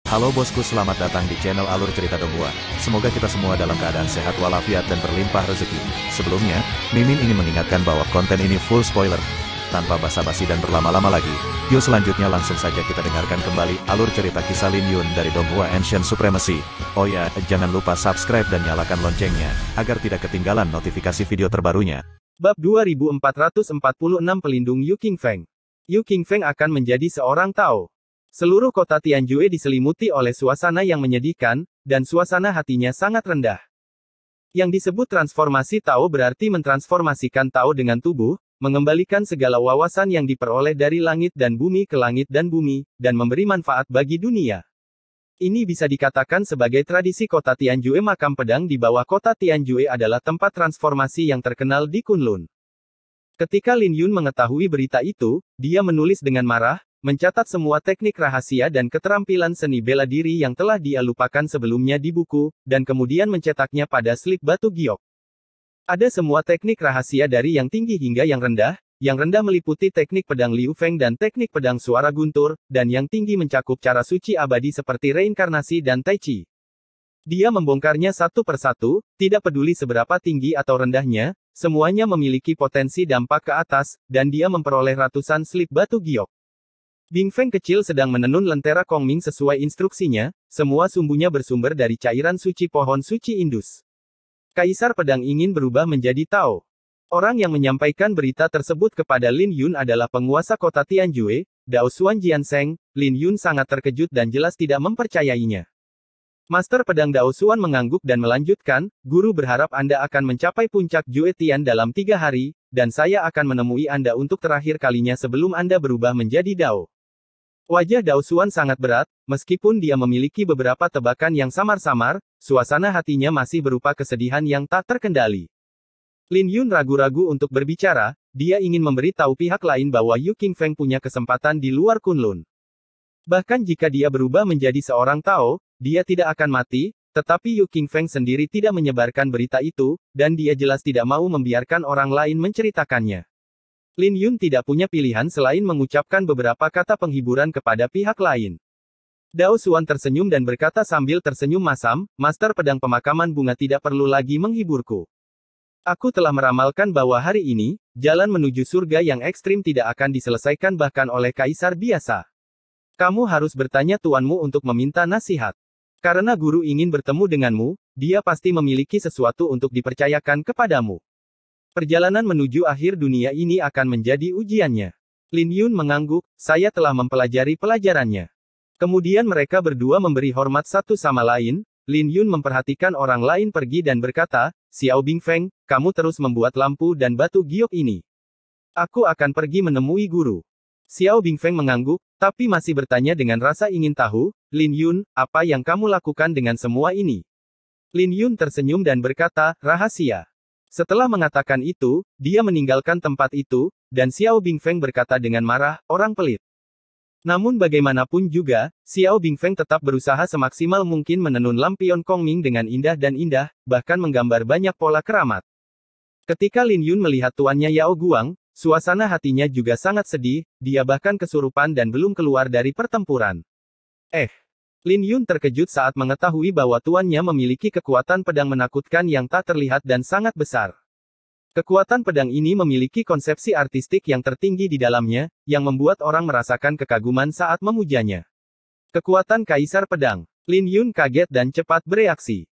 Halo bosku, selamat datang di channel Alur Cerita Donghua. Semoga kita semua dalam keadaan sehat walafiat dan berlimpah rezeki. Sebelumnya, Mimin ingin mengingatkan bahwa konten ini full spoiler. Tanpa basa-basi dan berlama-lama lagi, yuk selanjutnya langsung saja kita dengarkan kembali alur cerita kisah Lin Yun dari Donghua Ancient Supremacy. Oh ya, jangan lupa subscribe dan nyalakan loncengnya, agar tidak ketinggalan notifikasi video terbarunya. Bab 2446 Pelindung Yu Qingfeng. Yu Qingfeng akan menjadi seorang Tao. Seluruh kota Tianjue diselimuti oleh suasana yang menyedihkan, dan suasana hatinya sangat rendah. Yang disebut transformasi Tao berarti mentransformasikan Tao dengan tubuh, mengembalikan segala wawasan yang diperoleh dari langit dan bumi ke langit dan bumi, dan memberi manfaat bagi dunia. Ini bisa dikatakan sebagai tradisi kota Tianjue. Makam pedang di bawah kota Tianjue adalah tempat transformasi yang terkenal di Kunlun. Ketika Lin Yun mengetahui berita itu, dia menulis dengan marah, mencatat semua teknik rahasia dan keterampilan seni bela diri yang telah dia lupakan sebelumnya di buku, dan kemudian mencetaknya pada slip batu giok. Ada semua teknik rahasia dari yang tinggi hingga yang rendah meliputi teknik pedang Liu Feng dan teknik pedang suara guntur, dan yang tinggi mencakup cara suci abadi seperti reinkarnasi dan Tai Chi. Dia membongkarnya satu persatu, tidak peduli seberapa tinggi atau rendahnya, semuanya memiliki potensi dampak ke atas, dan dia memperoleh ratusan slip batu giok. Bing Feng kecil sedang menenun lentera Kongming sesuai instruksinya, semua sumbunya bersumber dari cairan suci pohon suci Indus. Kaisar pedang ingin berubah menjadi Tao. Orang yang menyampaikan berita tersebut kepada Lin Yun adalah penguasa kota Tianjue, Dao Xuan Jianseng. Lin Yun sangat terkejut dan jelas tidak mempercayainya. Master pedang Dao Xuan mengangguk dan melanjutkan, guru berharap Anda akan mencapai puncak Jue Tian dalam 3 hari, dan saya akan menemui Anda untuk terakhir kalinya sebelum Anda berubah menjadi Dao. Wajah Dao Xuan sangat berat, meskipun dia memiliki beberapa tebakan yang samar-samar, suasana hatinya masih berupa kesedihan yang tak terkendali. Lin Yun ragu-ragu untuk berbicara, dia ingin memberi tahu pihak lain bahwa Yu Qingfeng punya kesempatan di luar Kunlun. Bahkan jika dia berubah menjadi seorang Tao, dia tidak akan mati, tetapi Yu Qingfeng sendiri tidak menyebarkan berita itu, dan dia jelas tidak mau membiarkan orang lain menceritakannya. Lin Yun tidak punya pilihan selain mengucapkan beberapa kata penghiburan kepada pihak lain. Dao Xuan tersenyum dan berkata sambil tersenyum masam, Master pedang pemakaman bunga tidak perlu lagi menghiburku. Aku telah meramalkan bahwa hari ini, jalan menuju surga yang ekstrim tidak akan diselesaikan bahkan oleh kaisar biasa. Kamu harus bertanya tuanmu untuk meminta nasihat. Karena guru ingin bertemu denganmu, dia pasti memiliki sesuatu untuk dipercayakan kepadamu. Perjalanan menuju akhir dunia ini akan menjadi ujiannya. Lin Yun mengangguk, saya telah mempelajari pelajarannya. Kemudian mereka berdua memberi hormat satu sama lain. Lin Yun memperhatikan orang lain pergi dan berkata, Xiao Bingfeng, kamu terus membuat lampu dan batu giok ini. Aku akan pergi menemui guru. Xiao Bingfeng mengangguk, tapi masih bertanya dengan rasa ingin tahu, Lin Yun, apa yang kamu lakukan dengan semua ini? Lin Yun tersenyum dan berkata, rahasia. Setelah mengatakan itu, dia meninggalkan tempat itu, dan Xiao Bingfeng berkata dengan marah, orang pelit. Namun bagaimanapun juga, Xiao Bingfeng tetap berusaha semaksimal mungkin menenun lampion Kongming dengan indah dan indah, bahkan menggambar banyak pola keramat. Ketika Lin Yun melihat tuannya Yao Guang, suasana hatinya juga sangat sedih, dia bahkan kesurupan dan belum keluar dari pertempuran. Lin Yun terkejut saat mengetahui bahwa tuannya memiliki kekuatan pedang menakutkan yang tak terlihat dan sangat besar. Kekuatan pedang ini memiliki konsepsi artistik yang tertinggi di dalamnya, yang membuat orang merasakan kekaguman saat memujanya. Kekuatan Kaisar Pedang. Lin Yun kaget dan cepat bereaksi.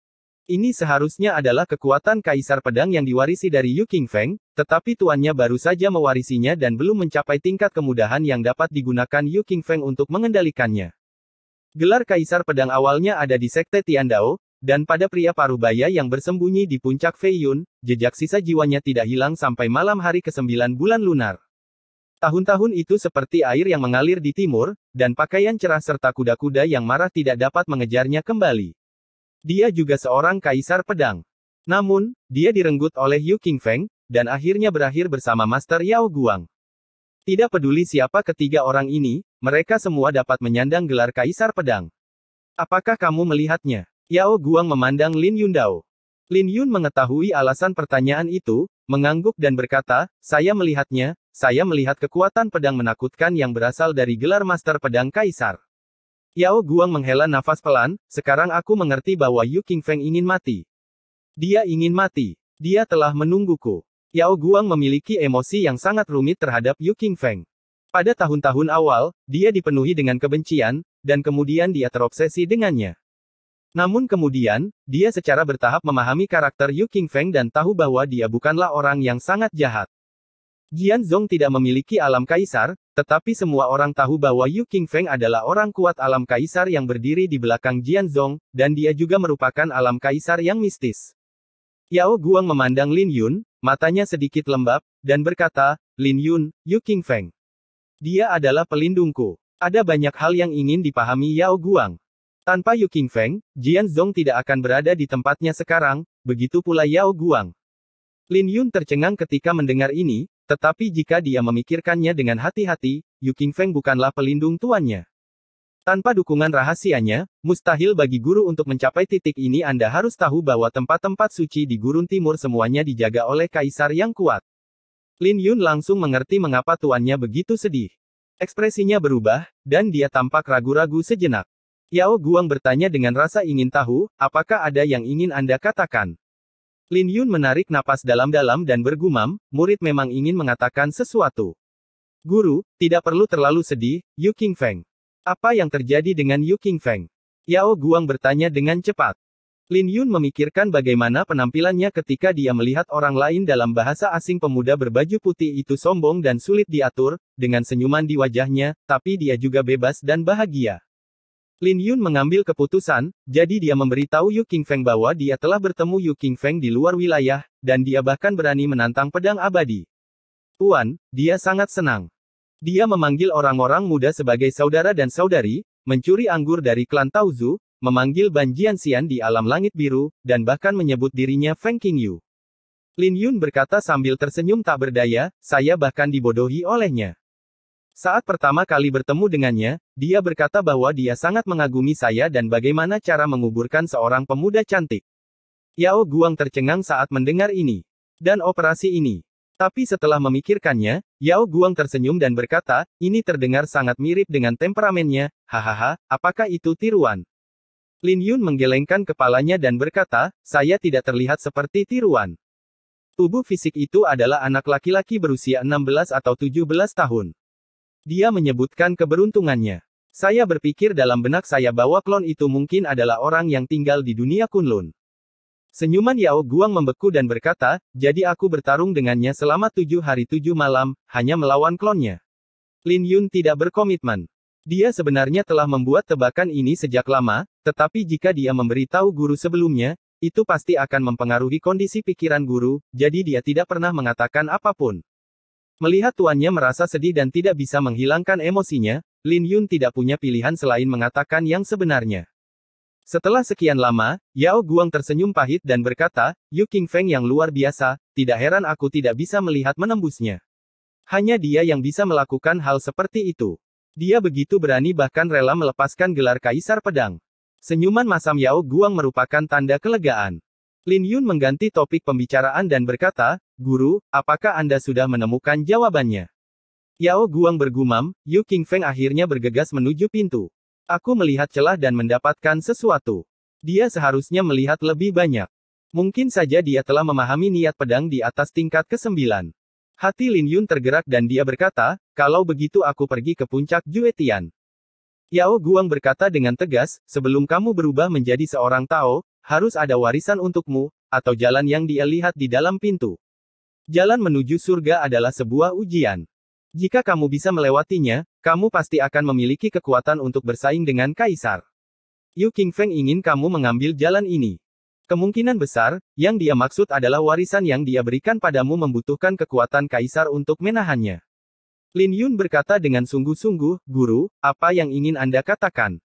Ini seharusnya adalah kekuatan Kaisar Pedang yang diwarisi dari Yu Qingfeng, tetapi tuannya baru saja mewarisinya dan belum mencapai tingkat kemudahan yang dapat digunakan Yu Qingfeng untuk mengendalikannya. Gelar Kaisar Pedang awalnya ada di Sekte Tiandao, dan pada pria parubaya yang bersembunyi di puncak Fei Yun, jejak sisa jiwanya tidak hilang sampai malam hari ke-9 bulan lunar. Tahun-tahun itu seperti air yang mengalir di timur, dan pakaian cerah serta kuda-kuda yang marah tidak dapat mengejarnya kembali. Dia juga seorang Kaisar Pedang. Namun, dia direnggut oleh Yu Qingfeng, dan akhirnya berakhir bersama Master Yao Guang. Tidak peduli siapa ketiga orang ini, mereka semua dapat menyandang gelar Kaisar Pedang. Apakah kamu melihatnya? Yao Guang memandang Lin Yun Dao. Lin Yun mengetahui alasan pertanyaan itu, mengangguk dan berkata, saya melihat kekuatan pedang menakutkan yang berasal dari gelar Master Pedang Kaisar. Yao Guang menghela nafas pelan, sekarang aku mengerti bahwa Yu Qingfeng ingin mati. Dia ingin mati. Dia telah menungguku. Yao Guang memiliki emosi yang sangat rumit terhadap Yu Qingfeng. Pada tahun-tahun awal, dia dipenuhi dengan kebencian, dan kemudian dia terobsesi dengannya. Namun kemudian, dia secara bertahap memahami karakter Yu Qingfeng dan tahu bahwa dia bukanlah orang yang sangat jahat. Jianzong tidak memiliki alam kaisar, tetapi semua orang tahu bahwa Yu Qingfeng adalah orang kuat alam kaisar yang berdiri di belakang Jianzong, dan dia juga merupakan alam kaisar yang mistis. Yao Guang memandang Lin Yun, matanya sedikit lembab, dan berkata, Lin Yun, Yu Qingfeng. Dia adalah pelindungku. Ada banyak hal yang ingin dipahami Yao Guang. Tanpa Yu Qingfeng, Jianzong tidak akan berada di tempatnya sekarang, begitu pula Yao Guang. Lin Yun tercengang ketika mendengar ini, tetapi jika dia memikirkannya dengan hati-hati, Yu Qingfeng bukanlah pelindung tuannya. Tanpa dukungan rahasianya, mustahil bagi guru untuk mencapai titik ini. Anda harus tahu bahwa tempat-tempat suci di Gurun Timur semuanya dijaga oleh kaisar yang kuat. Lin Yun langsung mengerti mengapa tuannya begitu sedih. Ekspresinya berubah, dan dia tampak ragu-ragu sejenak. Yao Guang bertanya dengan rasa ingin tahu, apakah ada yang ingin Anda katakan? Lin Yun menarik napas dalam-dalam dan bergumam, murid memang ingin mengatakan sesuatu. Guru, tidak perlu terlalu sedih, Yu Qingfeng. Apa yang terjadi dengan Yu Qingfeng? Yao Guang bertanya dengan cepat. Lin Yun memikirkan bagaimana penampilannya ketika dia melihat orang lain dalam bahasa asing. Pemuda berbaju putih itu sombong dan sulit diatur, dengan senyuman di wajahnya, tapi dia juga bebas dan bahagia. Lin Yun mengambil keputusan, jadi dia memberitahu Yu Qingfeng bahwa dia telah bertemu Yu Qingfeng di luar wilayah, dan dia bahkan berani menantang pedang abadi. Tuan, dia sangat senang. Dia memanggil orang-orang muda sebagai saudara dan saudari, mencuri anggur dari klan Taozu, memanggil Ban Jianxian di alam langit biru, dan bahkan menyebut dirinya Feng Qingyu. Lin Yun berkata sambil tersenyum tak berdaya, saya bahkan dibodohi olehnya. Saat pertama kali bertemu dengannya, dia berkata bahwa dia sangat mengagumi saya dan bagaimana cara menguburkan seorang pemuda cantik. Yao Guang tercengang saat mendengar ini. Dan operasi ini. Tapi setelah memikirkannya, Yao Guang tersenyum dan berkata, ini terdengar sangat mirip dengan temperamennya, hahaha, apakah itu tiruan? Lin Yun menggelengkan kepalanya dan berkata, saya tidak terlihat seperti tiruan. Tubuh fisik itu adalah anak laki-laki berusia 16 atau 17 tahun. Dia menyebutkan keberuntungannya. Saya berpikir dalam benak saya bahwa klon itu mungkin adalah orang yang tinggal di dunia Kunlun. Senyuman Yao Guang membeku dan berkata, jadi aku bertarung dengannya selama 7 hari 7 malam, hanya melawan klonnya. Lin Yun tidak berkomitmen. Dia sebenarnya telah membuat tebakan ini sejak lama, tetapi jika dia memberitahu guru sebelumnya, itu pasti akan mempengaruhi kondisi pikiran guru, jadi dia tidak pernah mengatakan apapun. Melihat tuannya merasa sedih dan tidak bisa menghilangkan emosinya, Lin Yun tidak punya pilihan selain mengatakan yang sebenarnya. Setelah sekian lama, Yao Guang tersenyum pahit dan berkata, Yu Qingfeng yang luar biasa, tidak heran aku tidak bisa melihat menembusnya. Hanya dia yang bisa melakukan hal seperti itu. Dia begitu berani bahkan rela melepaskan gelar Kaisar Pedang. Senyuman masam Yao Guang merupakan tanda kelegaan. Lin Yun mengganti topik pembicaraan dan berkata, Guru, apakah Anda sudah menemukan jawabannya? Yao Guang bergumam, Yu Qingfeng akhirnya bergegas menuju pintu. Aku melihat celah dan mendapatkan sesuatu. Dia seharusnya melihat lebih banyak. Mungkin saja dia telah memahami niat pedang di atas tingkat ke-9. Hati Lin Yun tergerak dan dia berkata, kalau begitu aku pergi ke puncak Juetian. Yao Guang berkata dengan tegas, sebelum kamu berubah menjadi seorang Tao, harus ada warisan untukmu, atau jalan yang dia lihat di dalam pintu. Jalan menuju surga adalah sebuah ujian. Jika kamu bisa melewatinya, kamu pasti akan memiliki kekuatan untuk bersaing dengan Kaisar. Yu Qingfeng ingin kamu mengambil jalan ini. Kemungkinan besar, yang dia maksud adalah warisan yang dia berikan padamu membutuhkan kekuatan Kaisar untuk menahannya. Lin Yun berkata dengan sungguh-sungguh, Guru, apa yang ingin Anda katakan?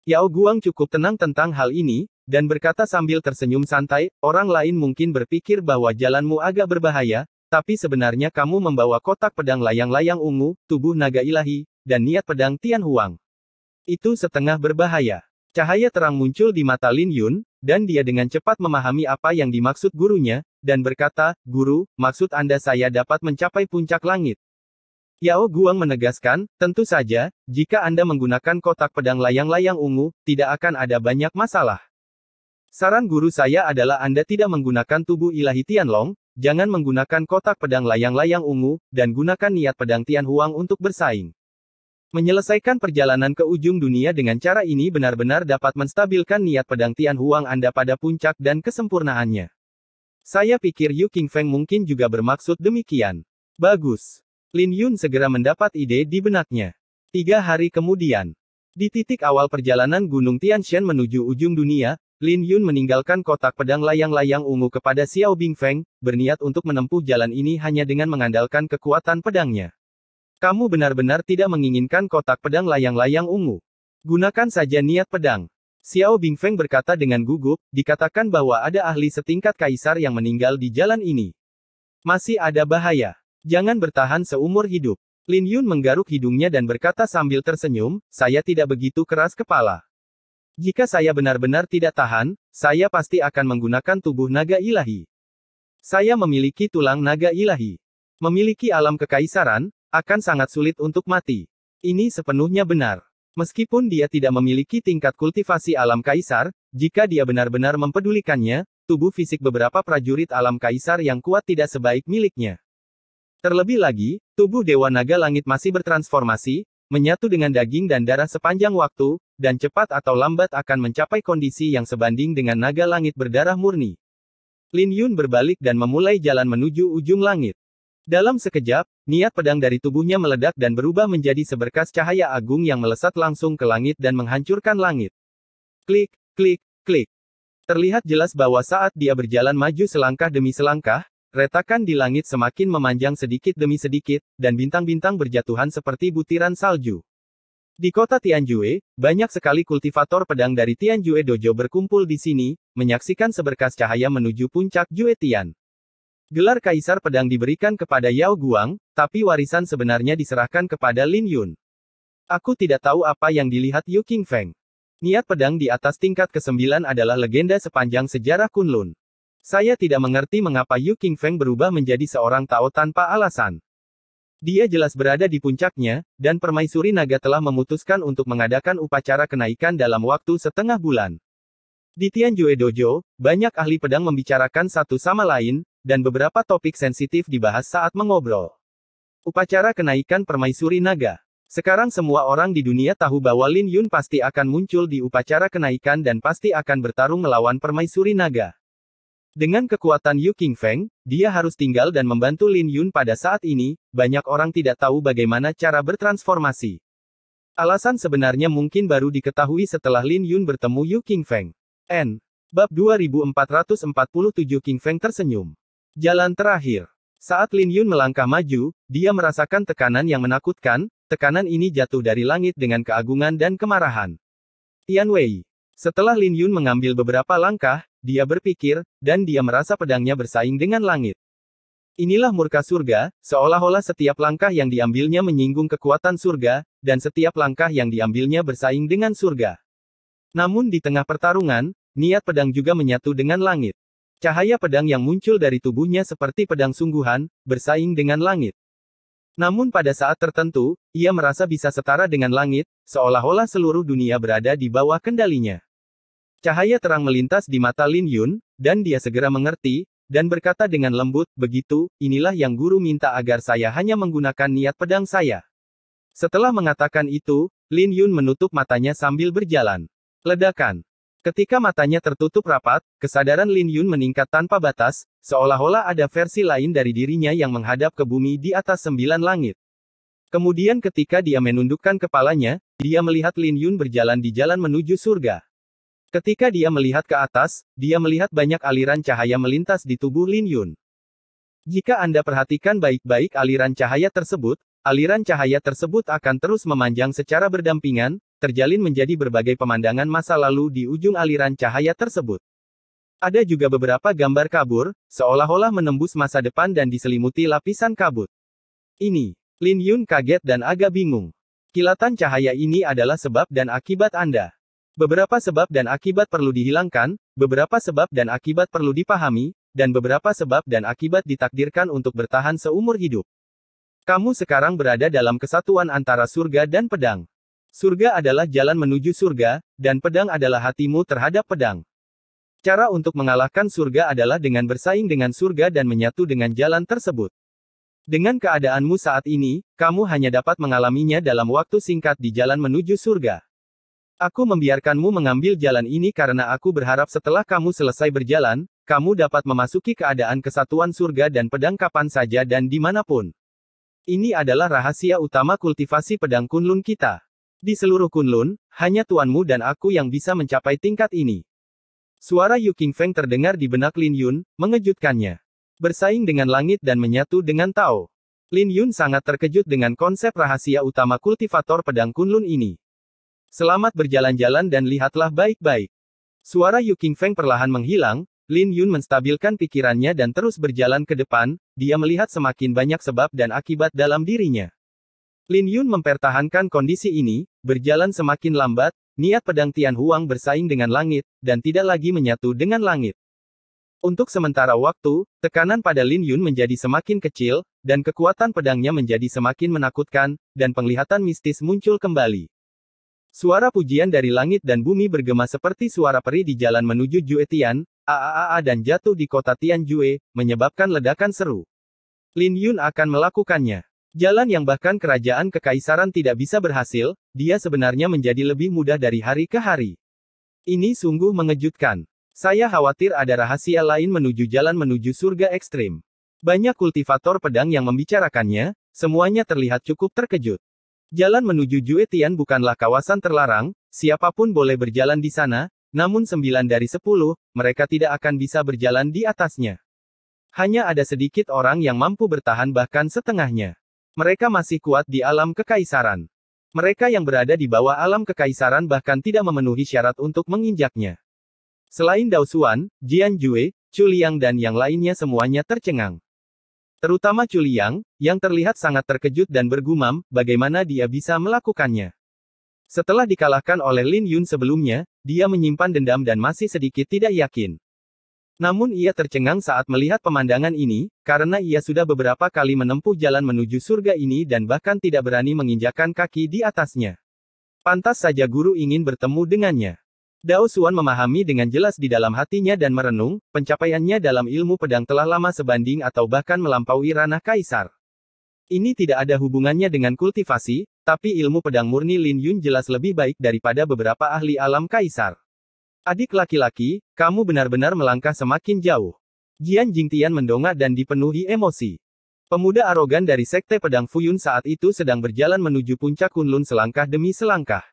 Yao Guang cukup tenang tentang hal ini, dan berkata sambil tersenyum santai, orang lain mungkin berpikir bahwa jalanmu agak berbahaya, tapi sebenarnya kamu membawa kotak pedang layang-layang ungu, tubuh naga ilahi, dan niat pedang Tian Huang. Itu setengah berbahaya. Cahaya terang muncul di mata Lin Yun, dan dia dengan cepat memahami apa yang dimaksud gurunya, dan berkata, Guru, maksud Anda saya dapat mencapai puncak langit. Yao Guang menegaskan, tentu saja, jika Anda menggunakan kotak pedang layang-layang ungu, tidak akan ada banyak masalah. Saran guru saya adalah Anda tidak menggunakan tubuh ilahi Tianlong, jangan menggunakan kotak pedang layang-layang ungu, dan gunakan niat pedang Tian Huang untuk bersaing. Menyelesaikan perjalanan ke ujung dunia dengan cara ini benar-benar dapat menstabilkan niat pedang Tian Huang Anda pada puncak dan kesempurnaannya. Saya pikir Yu Qingfeng mungkin juga bermaksud demikian. Bagus. Lin Yun segera mendapat ide di benaknya. 3 hari kemudian, di titik awal perjalanan Gunung Tianshan menuju ujung dunia, Lin Yun meninggalkan kotak pedang layang-layang ungu kepada Xiao Bingfeng, berniat untuk menempuh jalan ini hanya dengan mengandalkan kekuatan pedangnya. Kamu benar-benar tidak menginginkan kotak pedang layang-layang ungu. Gunakan saja niat pedang. Xiao Bingfeng berkata dengan gugup, dikatakan bahwa ada ahli setingkat kaisar yang meninggal di jalan ini. Masih ada bahaya. Jangan bertahan seumur hidup. Lin Yun menggaruk hidungnya dan berkata sambil tersenyum, saya tidak begitu keras kepala. Jika saya benar-benar tidak tahan, saya pasti akan menggunakan tubuh naga ilahi. Saya memiliki tulang naga ilahi. Memiliki alam kekaisaran, akan sangat sulit untuk mati. Ini sepenuhnya benar. Meskipun dia tidak memiliki tingkat kultivasi alam kaisar, jika dia benar-benar mempedulikannya, tubuh fisik beberapa prajurit alam kaisar yang kuat tidak sebaik miliknya. Terlebih lagi, tubuh Dewa Naga Langit masih bertransformasi, menyatu dengan daging dan darah sepanjang waktu, dan cepat atau lambat akan mencapai kondisi yang sebanding dengan naga langit berdarah murni. Lin Yun berbalik dan memulai jalan menuju ujung langit. Dalam sekejap, niat pedang dari tubuhnya meledak dan berubah menjadi seberkas cahaya agung yang melesat langsung ke langit dan menghancurkan langit. Klik, klik, klik. Terlihat jelas bahwa saat dia berjalan maju selangkah demi selangkah, retakan di langit semakin memanjang sedikit demi sedikit, dan bintang-bintang berjatuhan seperti butiran salju. Di kota Tianjue, banyak sekali kultivator pedang dari Tianjue Dojo berkumpul di sini, menyaksikan seberkas cahaya menuju puncak Jue Tian. Gelar Kaisar Pedang diberikan kepada Yao Guang, tapi warisan sebenarnya diserahkan kepada Lin Yun. Aku tidak tahu apa yang dilihat Yu Qingfeng. Niat pedang di atas tingkat ke-9 adalah legenda sepanjang sejarah Kunlun. Saya tidak mengerti mengapa Yu Qingfeng berubah menjadi seorang Tao tanpa alasan. Dia jelas berada di puncaknya, dan Permaisuri Naga telah memutuskan untuk mengadakan upacara kenaikan dalam waktu setengah bulan. Di Tianjue Dojo, banyak ahli pedang membicarakan satu sama lain, dan beberapa topik sensitif dibahas saat mengobrol. Upacara kenaikan Permaisuri Naga. Sekarang semua orang di dunia tahu bahwa Lin Yun pasti akan muncul di upacara kenaikan dan pasti akan bertarung melawan Permaisuri Naga. Dengan kekuatan Yu Qingfeng, dia harus tinggal dan membantu Lin Yun pada saat ini, banyak orang tidak tahu bagaimana cara bertransformasi. Alasan sebenarnya mungkin baru diketahui setelah Lin Yun bertemu Yu Qingfeng. Bab 2447 Qingfeng tersenyum. Jalan terakhir. Saat Lin Yun melangkah maju, dia merasakan tekanan yang menakutkan, tekanan ini jatuh dari langit dengan keagungan dan kemarahan. Tian Wei. Setelah Lin Yun mengambil beberapa langkah, dia berpikir, dan dia merasa pedangnya bersaing dengan langit. Inilah murka surga, seolah-olah setiap langkah yang diambilnya menyinggung kekuatan surga, dan setiap langkah yang diambilnya bersaing dengan surga. Namun di tengah pertarungan, niat pedang juga menyatu dengan langit. Cahaya pedang yang muncul dari tubuhnya seperti pedang sungguhan, bersaing dengan langit. Namun pada saat tertentu, ia merasa bisa setara dengan langit, seolah-olah seluruh dunia berada di bawah kendalinya. Cahaya terang melintas di mata Lin Yun, dan dia segera mengerti, dan berkata dengan lembut, begitu, inilah yang guru minta agar saya hanya menggunakan niat pedang saya. Setelah mengatakan itu, Lin Yun menutup matanya sambil berjalan. Ledakan. Ketika matanya tertutup rapat, kesadaran Lin Yun meningkat tanpa batas, seolah-olah ada versi lain dari dirinya yang menghadap ke bumi di atas 9 langit. Kemudian ketika dia menundukkan kepalanya, dia melihat Lin Yun berjalan di jalan menuju surga. Ketika dia melihat ke atas, dia melihat banyak aliran cahaya melintas di tubuh Lin Yun. Jika Anda perhatikan baik-baik aliran cahaya tersebut akan terus memanjang secara berdampingan, terjalin menjadi berbagai pemandangan masa lalu di ujung aliran cahaya tersebut. Ada juga beberapa gambar kabur, seolah-olah menembus masa depan dan diselimuti lapisan kabut. Ini, Lin Yun kaget dan agak bingung. Kilatan cahaya ini adalah sebab dan akibat Anda. Beberapa sebab dan akibat perlu dihilangkan, beberapa sebab dan akibat perlu dipahami, dan beberapa sebab dan akibat ditakdirkan untuk bertahan seumur hidup. Kamu sekarang berada dalam kesatuan antara surga dan pedang. Surga adalah jalan menuju surga, dan pedang adalah hatimu terhadap pedang. Cara untuk mengalahkan surga adalah dengan bersaing dengan surga dan menyatu dengan jalan tersebut. Dengan keadaanmu saat ini, kamu hanya dapat mengalaminya dalam waktu singkat di jalan menuju surga. Aku membiarkanmu mengambil jalan ini karena aku berharap setelah kamu selesai berjalan, kamu dapat memasuki keadaan kesatuan surga dan pedang kapan saja dan dimanapun. Ini adalah rahasia utama kultivasi pedang Kunlun kita. Di seluruh Kunlun, hanya tuanmu dan aku yang bisa mencapai tingkat ini. Suara Yu Qingfeng terdengar di benak Lin Yun, mengejutkannya. Bersaing dengan langit dan menyatu dengan Tao. Lin Yun sangat terkejut dengan konsep rahasia utama kultivator pedang Kunlun ini. Selamat berjalan-jalan dan lihatlah baik-baik. Suara Yu Qingfeng perlahan menghilang, Lin Yun menstabilkan pikirannya dan terus berjalan ke depan, dia melihat semakin banyak sebab dan akibat dalam dirinya. Lin Yun mempertahankan kondisi ini, berjalan semakin lambat, niat pedang Tian Huang bersaing dengan langit, dan tidak lagi menyatu dengan langit. Untuk sementara waktu, tekanan pada Lin Yun menjadi semakin kecil, dan kekuatan pedangnya menjadi semakin menakutkan, dan penglihatan mistis muncul kembali. Suara pujian dari langit dan bumi bergema seperti suara peri di jalan menuju Jue Tian, dan jatuh di kota Tianjue, menyebabkan ledakan seru. Lin Yun akan melakukannya. Jalan yang bahkan kerajaan kekaisaran tidak bisa berhasil, dia sebenarnya menjadi lebih mudah dari hari ke hari. Ini sungguh mengejutkan. Saya khawatir ada rahasia lain menuju jalan menuju surga ekstrim. Banyak kultivator pedang yang membicarakannya, semuanya terlihat cukup terkejut. Jalan menuju Jue Tian bukanlah kawasan terlarang, siapapun boleh berjalan di sana, namun 9 dari 10, mereka tidak akan bisa berjalan di atasnya. Hanya ada sedikit orang yang mampu bertahan bahkan setengahnya. Mereka masih kuat di alam kekaisaran. Mereka yang berada di bawah alam kekaisaran bahkan tidak memenuhi syarat untuk menginjaknya. Selain Dao Xuan, Jian Jue, Chu Liang dan yang lainnya semuanya tercengang. Terutama Chu Liang, yang terlihat sangat terkejut dan bergumam, bagaimana dia bisa melakukannya. Setelah dikalahkan oleh Lin Yun sebelumnya, dia menyimpan dendam dan masih sedikit tidak yakin. Namun ia tercengang saat melihat pemandangan ini, karena ia sudah beberapa kali menempuh jalan menuju surga ini dan bahkan tidak berani menginjakkan kaki di atasnya. Pantas saja guru ingin bertemu dengannya. Dao Xuan memahami dengan jelas di dalam hatinya dan merenung, pencapaiannya dalam ilmu pedang telah lama sebanding atau bahkan melampaui ranah kaisar. Ini tidak ada hubungannya dengan kultivasi, tapi ilmu pedang murni Lin Yun jelas lebih baik daripada beberapa ahli alam kaisar. Adik laki-laki, kamu benar-benar melangkah semakin jauh. Jian Jingtian mendongak dan dipenuhi emosi. Pemuda arogan dari sekte pedang Fuyun saat itu sedang berjalan menuju puncak Kunlun selangkah demi selangkah.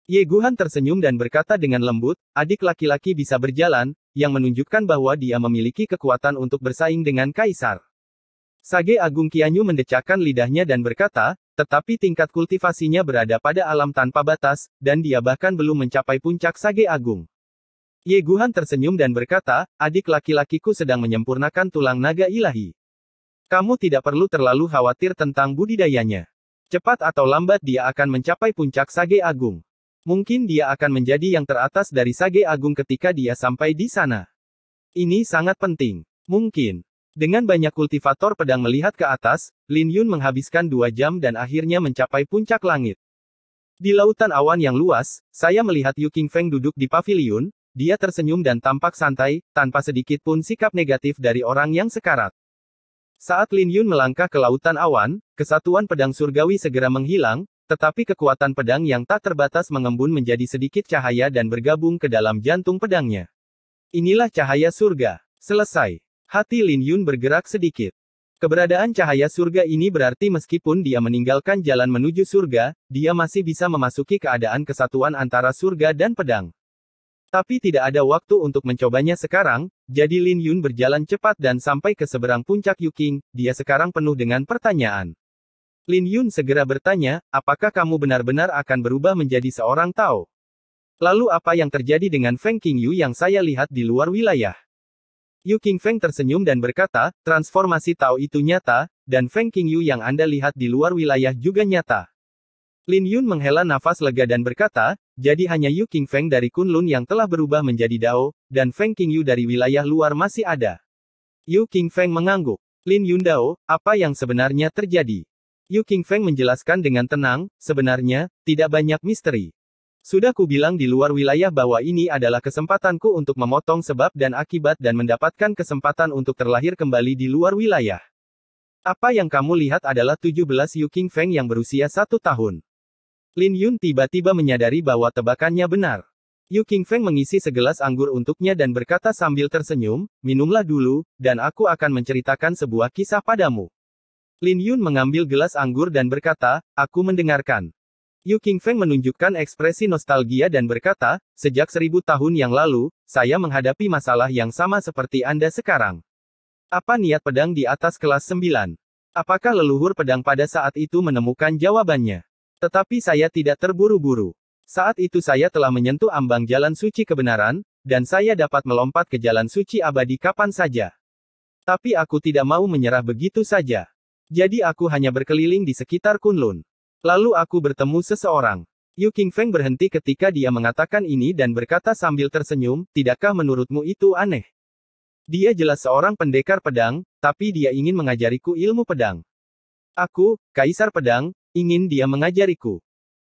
Ye Guhan tersenyum dan berkata dengan lembut, adik laki-laki bisa berjalan, yang menunjukkan bahwa dia memiliki kekuatan untuk bersaing dengan kaisar. Sage Agung Qianyu mendecakkan lidahnya dan berkata, tetapi tingkat kultivasinya berada pada alam tanpa batas, dan dia bahkan belum mencapai puncak Sage Agung. Ye Guhan tersenyum dan berkata, adik laki-lakiku sedang menyempurnakan tulang naga ilahi. Kamu tidak perlu terlalu khawatir tentang budidayanya. Cepat atau lambat dia akan mencapai puncak Sage Agung. Mungkin dia akan menjadi yang teratas dari Sage Agung ketika dia sampai di sana. Ini sangat penting. Mungkin. Dengan banyak kultivator pedang melihat ke atas, Lin Yun menghabiskan 2 jam dan akhirnya mencapai puncak langit. Di lautan awan yang luas, saya melihat Yu Qingfeng duduk di pavilion, dia tersenyum dan tampak santai, tanpa sedikit pun sikap negatif dari orang yang sekarat. Saat Lin Yun melangkah ke lautan awan, kesatuan pedang surgawi segera menghilang, tetapi kekuatan pedang yang tak terbatas mengembun menjadi sedikit cahaya dan bergabung ke dalam jantung pedangnya. Inilah cahaya surga. Selesai. Hati Lin Yun bergerak sedikit. Keberadaan cahaya surga ini berarti meskipun dia meninggalkan jalan menuju surga, dia masih bisa memasuki keadaan kesatuan antara surga dan pedang. Tapi tidak ada waktu untuk mencobanya sekarang, jadi Lin Yun berjalan cepat dan sampai ke seberang puncak Yuking, dia sekarang penuh dengan pertanyaan. Lin Yun segera bertanya, apakah kamu benar-benar akan berubah menjadi seorang Tao? Lalu apa yang terjadi dengan Feng Qingyu yang saya lihat di luar wilayah? Yu Qingfeng tersenyum dan berkata, transformasi Tao itu nyata, dan Feng Qingyu yang Anda lihat di luar wilayah juga nyata. Lin Yun menghela nafas lega dan berkata, jadi hanya Yu Qingfeng dari Kunlun yang telah berubah menjadi Dao, dan Feng Qingyu dari wilayah luar masih ada. Yu Qingfeng mengangguk. Lin Yun Dao, apa yang sebenarnya terjadi? Yu Qingfeng menjelaskan dengan tenang, sebenarnya, tidak banyak misteri. Sudah kubilang di luar wilayah bahwa ini adalah kesempatanku untuk memotong sebab dan akibat dan mendapatkan kesempatan untuk terlahir kembali di luar wilayah. Apa yang kamu lihat adalah 17 Yu Qingfeng yang berusia 1 tahun. Lin Yun tiba-tiba menyadari bahwa tebakannya benar. Yu Qingfeng mengisi segelas anggur untuknya dan berkata sambil tersenyum, minumlah dulu, dan aku akan menceritakan sebuah kisah padamu. Lin Yun mengambil gelas anggur dan berkata, aku mendengarkan. Yu Qingfeng menunjukkan ekspresi nostalgia dan berkata, sejak 1000 tahun yang lalu, saya menghadapi masalah yang sama seperti Anda sekarang. Apa niat pedang di atas kelas 9? Apakah leluhur pedang pada saat itu menemukan jawabannya? Tetapi saya tidak terburu-buru. Saat itu saya telah menyentuh ambang jalan suci kebenaran, dan saya dapat melompat ke jalan suci abadi kapan saja. Tapi aku tidak mau menyerah begitu saja. Jadi aku hanya berkeliling di sekitar Kunlun. Lalu aku bertemu seseorang. Yu Qingfeng berhenti ketika dia mengatakan ini dan berkata sambil tersenyum, tidakkah menurutmu itu aneh? Dia jelas seorang pendekar pedang, tapi dia ingin mengajariku ilmu pedang. Aku, Kaisar Pedang, ingin dia mengajariku.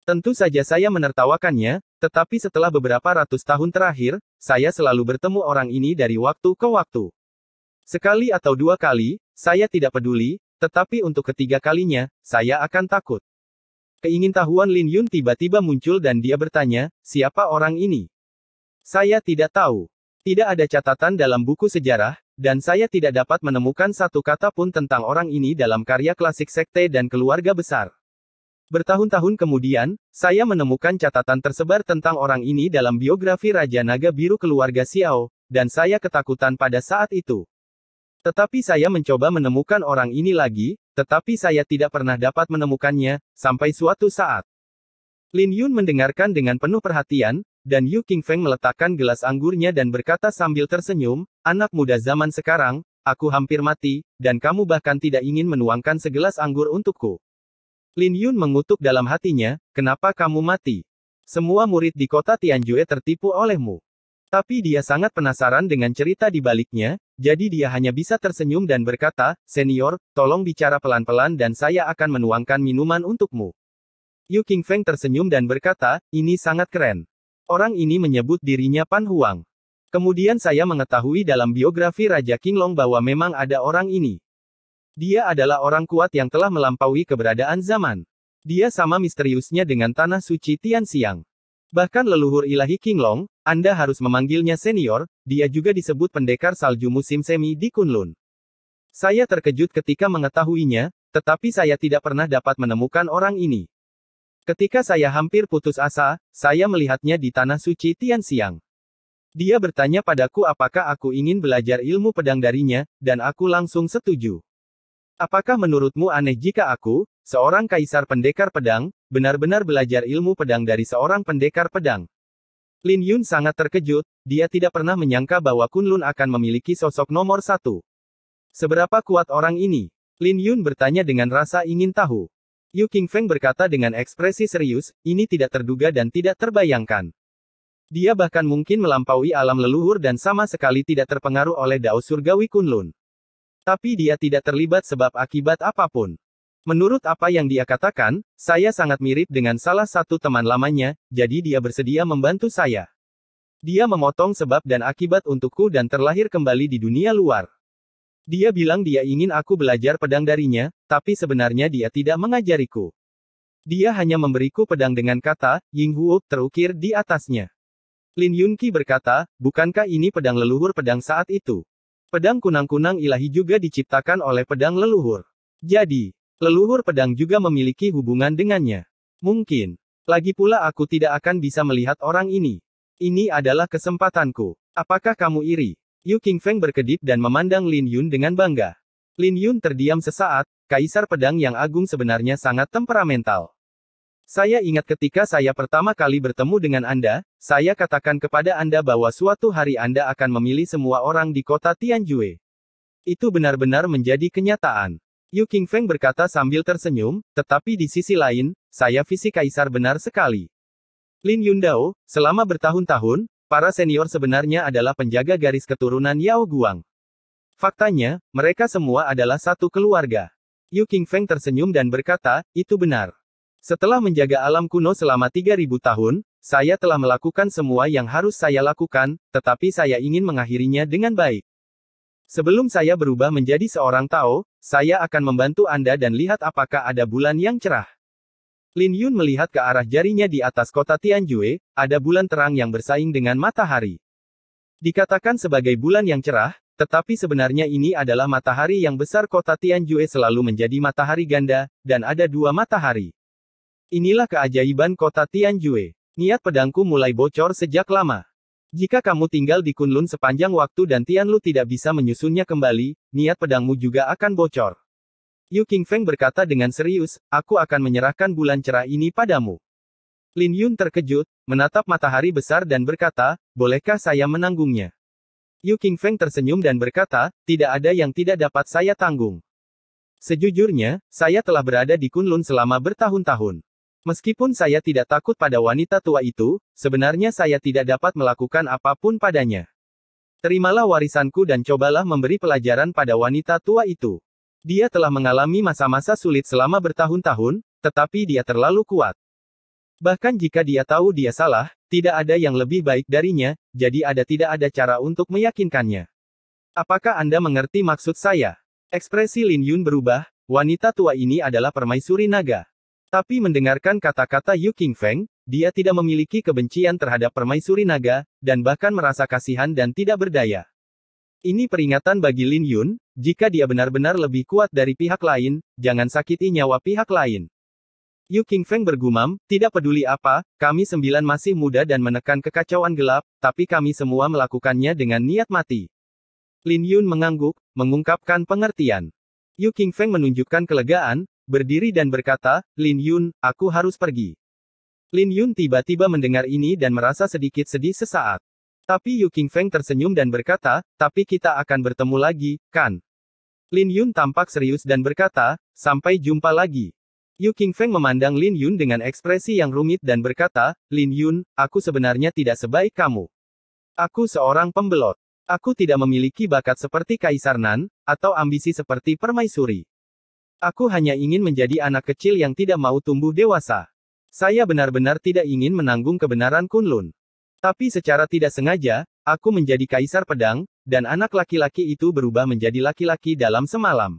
Tentu saja saya menertawakannya, tetapi setelah beberapa ratus tahun terakhir, saya selalu bertemu orang ini dari waktu ke waktu. Sekali atau 2 kali, saya tidak peduli, tetapi untuk ketiga kalinya, saya akan takut. Keingintahuan Lin Yun tiba-tiba muncul dan dia bertanya, siapa orang ini? Saya tidak tahu. Tidak ada catatan dalam buku sejarah, dan saya tidak dapat menemukan satu kata pun tentang orang ini dalam karya klasik sekte dan keluarga besar. Bertahun-tahun kemudian, saya menemukan catatan tersebar tentang orang ini dalam biografi Raja Naga Biru keluarga Xiao, dan saya ketakutan pada saat itu. Tetapi saya mencoba menemukan orang ini lagi, tetapi saya tidak pernah dapat menemukannya, sampai suatu saat. Lin Yun mendengarkan dengan penuh perhatian, dan Yu Qingfeng meletakkan gelas anggurnya dan berkata sambil tersenyum, anak muda zaman sekarang, aku hampir mati, dan kamu bahkan tidak ingin menuangkan segelas anggur untukku. Lin Yun mengutuk dalam hatinya, kenapa kamu mati? Semua murid di kota Tianjue tertipu olehmu. Tapi dia sangat penasaran dengan cerita di baliknya, jadi dia hanya bisa tersenyum dan berkata, senior, tolong bicara pelan-pelan dan saya akan menuangkan minuman untukmu. Yu Qingfeng tersenyum dan berkata, ini sangat keren. Orang ini menyebut dirinya Pan Huang. Kemudian saya mengetahui dalam biografi Raja Qinglong bahwa memang ada orang ini. Dia adalah orang kuat yang telah melampaui keberadaan zaman. Dia sama misteriusnya dengan tanah suci Tianxiang. Bahkan leluhur ilahi Qinglong, Anda harus memanggilnya senior, dia juga disebut pendekar salju musim semi di Kunlun. Saya terkejut ketika mengetahuinya, tetapi saya tidak pernah dapat menemukan orang ini. Ketika saya hampir putus asa, saya melihatnya di tanah suci Tianxiang. Dia bertanya padaku apakah aku ingin belajar ilmu pedang darinya, dan aku langsung setuju. Apakah menurutmu aneh jika aku, seorang kaisar pendekar pedang, benar-benar belajar ilmu pedang dari seorang pendekar pedang? Lin Yun sangat terkejut, dia tidak pernah menyangka bahwa Kunlun akan memiliki sosok nomor 1. Seberapa kuat orang ini? Lin Yun bertanya dengan rasa ingin tahu. Yu Qingfeng berkata dengan ekspresi serius, ini tidak terduga dan tidak terbayangkan. Dia bahkan mungkin melampaui alam leluhur dan sama sekali tidak terpengaruh oleh dao surgawi Kunlun. Tapi dia tidak terlibat sebab akibat apapun. Menurut apa yang dia katakan, saya sangat mirip dengan salah satu teman lamanya, jadi dia bersedia membantu saya. Dia memotong sebab dan akibat untukku dan terlahir kembali di dunia luar. Dia bilang dia ingin aku belajar pedang darinya, tapi sebenarnya dia tidak mengajariku. Dia hanya memberiku pedang dengan kata, Ying Huo, terukir di atasnya. Lin Yunqi berkata, bukankah ini pedang leluhur pedang saat itu? Pedang kunang-kunang ilahi juga diciptakan oleh pedang leluhur. Jadi, leluhur pedang juga memiliki hubungan dengannya. Mungkin. Lagi pula aku tidak akan bisa melihat orang ini. Ini adalah kesempatanku. Apakah kamu iri? Yu Qingfeng berkedip dan memandang Lin Yun dengan bangga. Lin Yun terdiam sesaat, kaisar pedang yang agung sebenarnya sangat temperamental. Saya ingat ketika saya pertama kali bertemu dengan Anda, saya katakan kepada Anda bahwa suatu hari Anda akan memilih semua orang di kota Tianjue. Itu benar-benar menjadi kenyataan. Yu Qingfeng berkata sambil tersenyum, tetapi di sisi lain, saya visi kaisar benar sekali. Lin Yundao, selama bertahun-tahun, para senior sebenarnya adalah penjaga garis keturunan Yao Guang. Faktanya, mereka semua adalah satu keluarga. Yu Qingfeng tersenyum dan berkata, itu benar. Setelah menjaga alam kuno selama 3000 tahun, saya telah melakukan semua yang harus saya lakukan, tetapi saya ingin mengakhirinya dengan baik. Sebelum saya berubah menjadi seorang Tao, saya akan membantu Anda dan lihat apakah ada bulan yang cerah. Lin Yun melihat ke arah jarinya di atas kota Tianjue, ada bulan terang yang bersaing dengan matahari. Dikatakan sebagai bulan yang cerah, tetapi sebenarnya ini adalah matahari yang besar. Kota Tianjue selalu menjadi matahari ganda, dan ada 2 matahari. Inilah keajaiban kota Tianjue. Niat pedangku mulai bocor sejak lama. Jika kamu tinggal di Kunlun sepanjang waktu dan Tianlu tidak bisa menyusunnya kembali, niat pedangmu juga akan bocor. Yu Qingfeng berkata dengan serius, aku akan menyerahkan bulan cerah ini padamu. Lin Yun terkejut, menatap matahari besar dan berkata, bolehkah saya menanggungnya? Yu Qingfeng tersenyum dan berkata, tidak ada yang tidak dapat saya tanggung. Sejujurnya, saya telah berada di Kunlun selama bertahun-tahun. Meskipun saya tidak takut pada wanita tua itu, sebenarnya saya tidak dapat melakukan apapun padanya. Terimalah warisanku dan cobalah memberi pelajaran pada wanita tua itu. Dia telah mengalami masa-masa sulit selama bertahun-tahun, tetapi dia terlalu kuat. Bahkan jika dia tahu dia salah, tidak ada yang lebih baik darinya, jadi tidak ada cara untuk meyakinkannya. Apakah Anda mengerti maksud saya? Ekspresi Lin Yun berubah, wanita tua ini adalah permaisuri naga. Tapi mendengarkan kata-kata Yu Qingfeng, dia tidak memiliki kebencian terhadap permaisuri naga, dan bahkan merasa kasihan dan tidak berdaya. Ini peringatan bagi Lin Yun, jika dia benar-benar lebih kuat dari pihak lain, jangan sakiti nyawa pihak lain. Yu Qingfeng bergumam, tidak peduli apa, kami 9 masih muda dan menekan kekacauan gelap, tapi kami semua melakukannya dengan niat mati. Lin Yun mengangguk, mengungkapkan pengertian. Yu Qingfeng menunjukkan kelegaan, berdiri dan berkata, Lin Yun, aku harus pergi. Lin Yun tiba-tiba mendengar ini dan merasa sedikit sedih sesaat. Tapi Yu Qingfeng tersenyum dan berkata, tapi kita akan bertemu lagi, kan? Lin Yun tampak serius dan berkata, sampai jumpa lagi. Yu Qingfeng memandang Lin Yun dengan ekspresi yang rumit dan berkata, Lin Yun, aku sebenarnya tidak sebaik kamu. Aku seorang pembelot. Aku tidak memiliki bakat seperti Kaisar Nan, atau ambisi seperti permaisuri. Aku hanya ingin menjadi anak kecil yang tidak mau tumbuh dewasa. Saya benar-benar tidak ingin menanggung kebenaran Kunlun. Tapi secara tidak sengaja, aku menjadi kaisar pedang, dan anak laki-laki itu berubah menjadi laki-laki dalam semalam.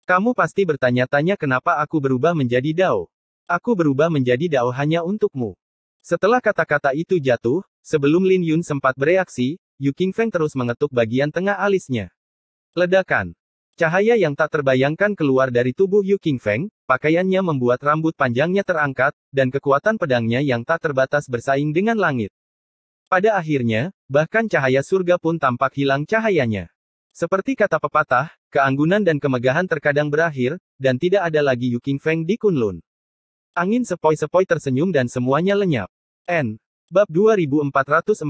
Kamu pasti bertanya-tanya kenapa aku berubah menjadi Dao. Aku berubah menjadi Dao hanya untukmu. Setelah kata-kata itu jatuh, sebelum Lin Yun sempat bereaksi, Yu Qingfeng terus mengetuk bagian tengah alisnya. Ledakan. Cahaya yang tak terbayangkan keluar dari tubuh Yu Qingfeng, pakaiannya membuat rambut panjangnya terangkat, dan kekuatan pedangnya yang tak terbatas bersaing dengan langit. Pada akhirnya, bahkan cahaya surga pun tampak hilang cahayanya. Seperti kata pepatah, keanggunan dan kemegahan terkadang berakhir, dan tidak ada lagi Yu Qingfeng di Kunlun. Angin sepoi-sepoi tersenyum dan semuanya lenyap. Bab 2448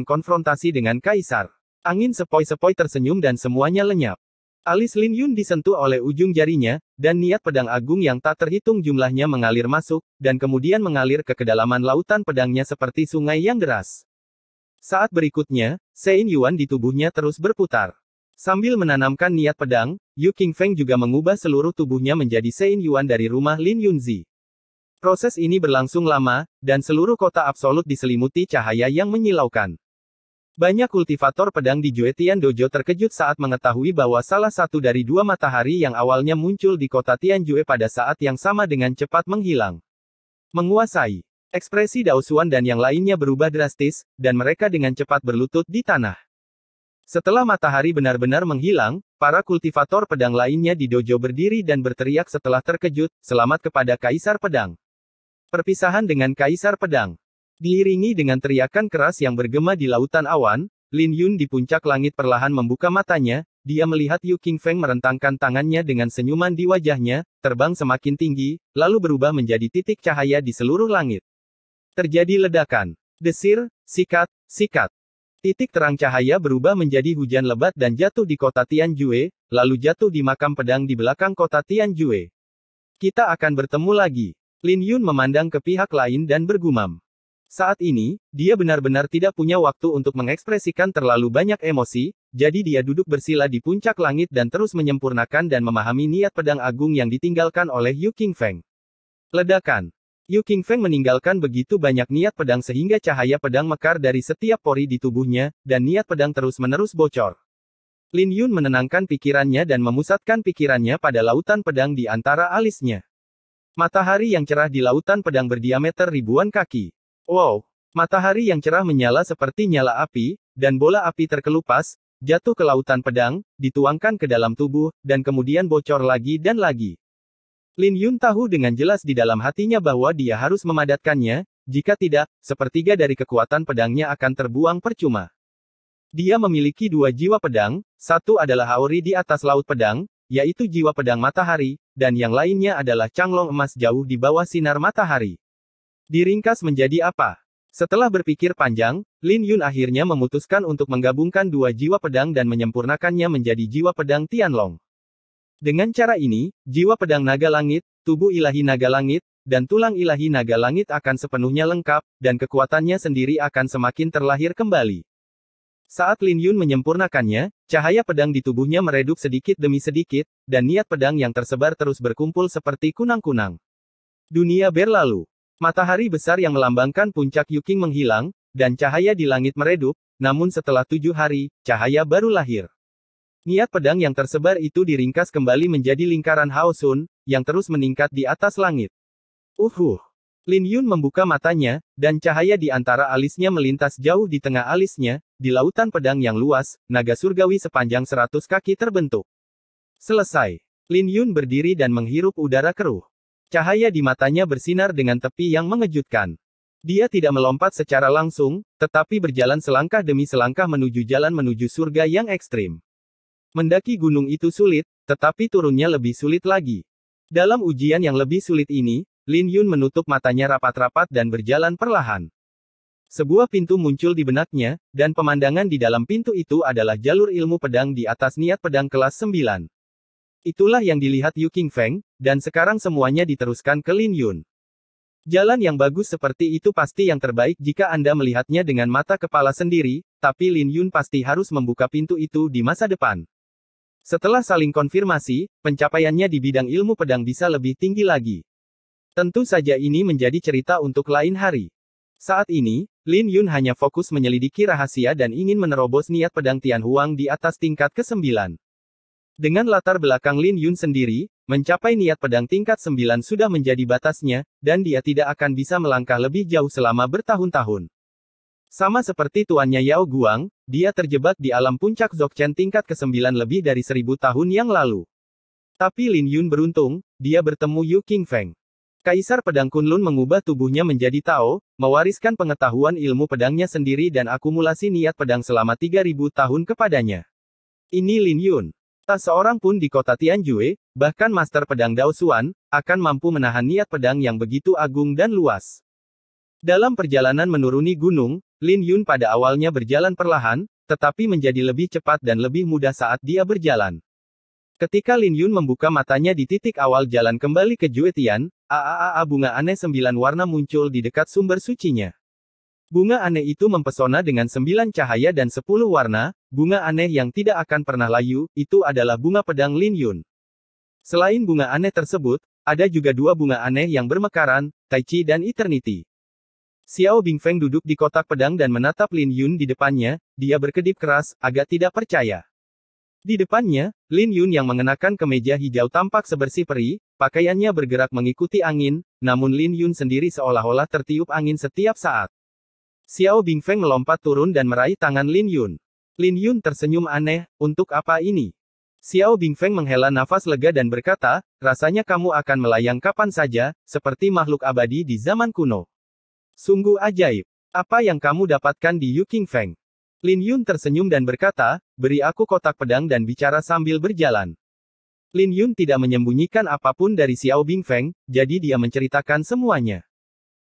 Konfrontasi dengan Kaisar. Angin sepoi-sepoi tersenyum dan semuanya lenyap. Alis Lin Yun disentuh oleh ujung jarinya, dan niat pedang agung yang tak terhitung jumlahnya mengalir masuk, dan kemudian mengalir ke kedalaman lautan pedangnya seperti sungai yang deras. Saat berikutnya, Sein Yuan di tubuhnya terus berputar. Sambil menanamkan niat pedang, Yu Qingfeng juga mengubah seluruh tubuhnya menjadi Sein Yuan dari rumah Lin Yunzi. Proses ini berlangsung lama, dan seluruh kota absolut diselimuti cahaya yang menyilaukan. Banyak kultivator pedang di Juetian Dojo terkejut saat mengetahui bahwa salah satu dari 2 matahari yang awalnya muncul di kota Tianjue pada saat yang sama dengan cepat menghilang. Menguasai. Ekspresi Dao Xuan dan yang lainnya berubah drastis, dan mereka dengan cepat berlutut di tanah. Setelah matahari benar-benar menghilang, para kultivator pedang lainnya di dojo berdiri dan berteriak setelah terkejut, selamat kepada Kaisar Pedang. Perpisahan dengan Kaisar Pedang. Diiringi dengan teriakan keras yang bergema di lautan awan, Lin Yun di puncak langit perlahan membuka matanya, dia melihat Yu Qingfeng merentangkan tangannya dengan senyuman di wajahnya, terbang semakin tinggi, lalu berubah menjadi titik cahaya di seluruh langit. Terjadi ledakan. Desir, sikat, sikat. Titik terang cahaya berubah menjadi hujan lebat dan jatuh di kota Tianjue, lalu jatuh di makam pedang di belakang kota Tianjue. Kita akan bertemu lagi. Lin Yun memandang ke pihak lain dan bergumam. Saat ini, dia benar-benar tidak punya waktu untuk mengekspresikan terlalu banyak emosi, jadi dia duduk bersila di puncak langit dan terus menyempurnakan dan memahami niat pedang agung yang ditinggalkan oleh Yu Qingfeng. Ledakan. Yu Qingfeng meninggalkan begitu banyak niat pedang sehingga cahaya pedang mekar dari setiap pori di tubuhnya, dan niat pedang terus-menerus bocor. Lin Yun menenangkan pikirannya dan memusatkan pikirannya pada lautan pedang di antara alisnya. Matahari yang cerah di lautan pedang berdiameter ribuan kaki. Wow! Matahari yang cerah menyala seperti nyala api, dan bola api terkelupas, jatuh ke lautan pedang, dituangkan ke dalam tubuh, dan kemudian bocor lagi dan lagi. Lin Yun tahu dengan jelas di dalam hatinya bahwa dia harus memadatkannya, jika tidak, sepertiga dari kekuatan pedangnya akan terbuang percuma. Dia memiliki dua jiwa pedang, satu adalah Haori di atas laut pedang, yaitu jiwa pedang matahari, dan yang lainnya adalah Changlong emas jauh di bawah sinar matahari. Diringkas menjadi apa? Setelah berpikir panjang, Lin Yun akhirnya memutuskan untuk menggabungkan dua jiwa pedang dan menyempurnakannya menjadi jiwa pedang Tianlong. Dengan cara ini, jiwa pedang naga langit, tubuh ilahi naga langit, dan tulang ilahi naga langit akan sepenuhnya lengkap, dan kekuatannya sendiri akan semakin terlahir kembali. Saat Lin Yun menyempurnakannya, cahaya pedang di tubuhnya meredup sedikit demi sedikit, dan niat pedang yang tersebar terus berkumpul seperti kunang-kunang. Dunia berlalu. Matahari besar yang melambangkan puncak Yuking menghilang, dan cahaya di langit meredup, namun setelah 7 hari, cahaya baru lahir. Niat pedang yang tersebar itu diringkas kembali menjadi lingkaran Haosun, yang terus meningkat di atas langit. Lin Yun membuka matanya, dan cahaya di antara alisnya melintas jauh di tengah alisnya, di lautan pedang yang luas, naga surgawi sepanjang 100 kaki terbentuk. Selesai. Lin Yun berdiri dan menghirup udara keruh. Cahaya di matanya bersinar dengan tepi yang mengejutkan. Dia tidak melompat secara langsung, tetapi berjalan selangkah demi selangkah menuju jalan menuju surga yang ekstrim. Mendaki gunung itu sulit, tetapi turunnya lebih sulit lagi. Dalam ujian yang lebih sulit ini, Lin Yun menutup matanya rapat-rapat dan berjalan perlahan. Sebuah pintu muncul di benaknya, dan pemandangan di dalam pintu itu adalah jalur ilmu pedang di atas niat pedang kelas 9. Itulah yang dilihat Yu Qingfeng, dan sekarang semuanya diteruskan ke Lin Yun. Jalan yang bagus seperti itu pasti yang terbaik jika Anda melihatnya dengan mata kepala sendiri, tapi Lin Yun pasti harus membuka pintu itu di masa depan. Setelah saling konfirmasi, pencapaiannya di bidang ilmu pedang bisa lebih tinggi lagi. Tentu saja ini menjadi cerita untuk lain hari. Saat ini, Lin Yun hanya fokus menyelidiki rahasia dan ingin menerobos niat pedang Tianhuang di atas tingkat ke-9. Dengan latar belakang Lin Yun sendiri, mencapai niat pedang tingkat 9 sudah menjadi batasnya, dan dia tidak akan bisa melangkah lebih jauh selama bertahun-tahun. Sama seperti tuannya Yao Guang, dia terjebak di alam puncak Dzogchen tingkat ke-9 lebih dari 1000 tahun yang lalu. Tapi Lin Yun beruntung, dia bertemu Yu Qingfeng. Kaisar Pedang Kunlun mengubah tubuhnya menjadi Tao, mewariskan pengetahuan ilmu pedangnya sendiri dan akumulasi niat pedang selama 3000 tahun kepadanya. Ini Lin Yun. Tak seorang pun di kota Tianjue, bahkan Master Pedang Dao Xuan, akan mampu menahan niat pedang yang begitu agung dan luas. Dalam perjalanan menuruni gunung, Lin Yun pada awalnya berjalan perlahan, tetapi menjadi lebih cepat dan lebih mudah saat dia berjalan. Ketika Lin Yun membuka matanya di titik awal jalan kembali ke Juetian, bunga aneh 9 warna muncul di dekat sumber sucinya. Bunga aneh itu mempesona dengan 9 cahaya dan 10 warna, bunga aneh yang tidak akan pernah layu, itu adalah bunga pedang Lin Yun. Selain bunga aneh tersebut, ada juga 2 bunga aneh yang bermekaran, Tai Chi dan Eternity. Xiao Bingfeng duduk di kotak pedang dan menatap Lin Yun di depannya, dia berkedip keras, agak tidak percaya. Di depannya, Lin Yun yang mengenakan kemeja hijau tampak sebersih peri, pakaiannya bergerak mengikuti angin, namun Lin Yun sendiri seolah-olah tertiup angin setiap saat. Xiao Bingfeng melompat turun dan meraih tangan Lin Yun. Lin Yun tersenyum aneh, untuk apa ini? Xiao Bingfeng menghela nafas lega dan berkata, rasanya kamu akan melayang kapan saja, seperti makhluk abadi di zaman kuno. Sungguh ajaib. Apa yang kamu dapatkan di Yu Qingfeng? Lin Yun tersenyum dan berkata, beri aku kotak pedang dan bicara sambil berjalan. Lin Yun tidak menyembunyikan apapun dari Xiao Bingfeng, jadi dia menceritakan semuanya.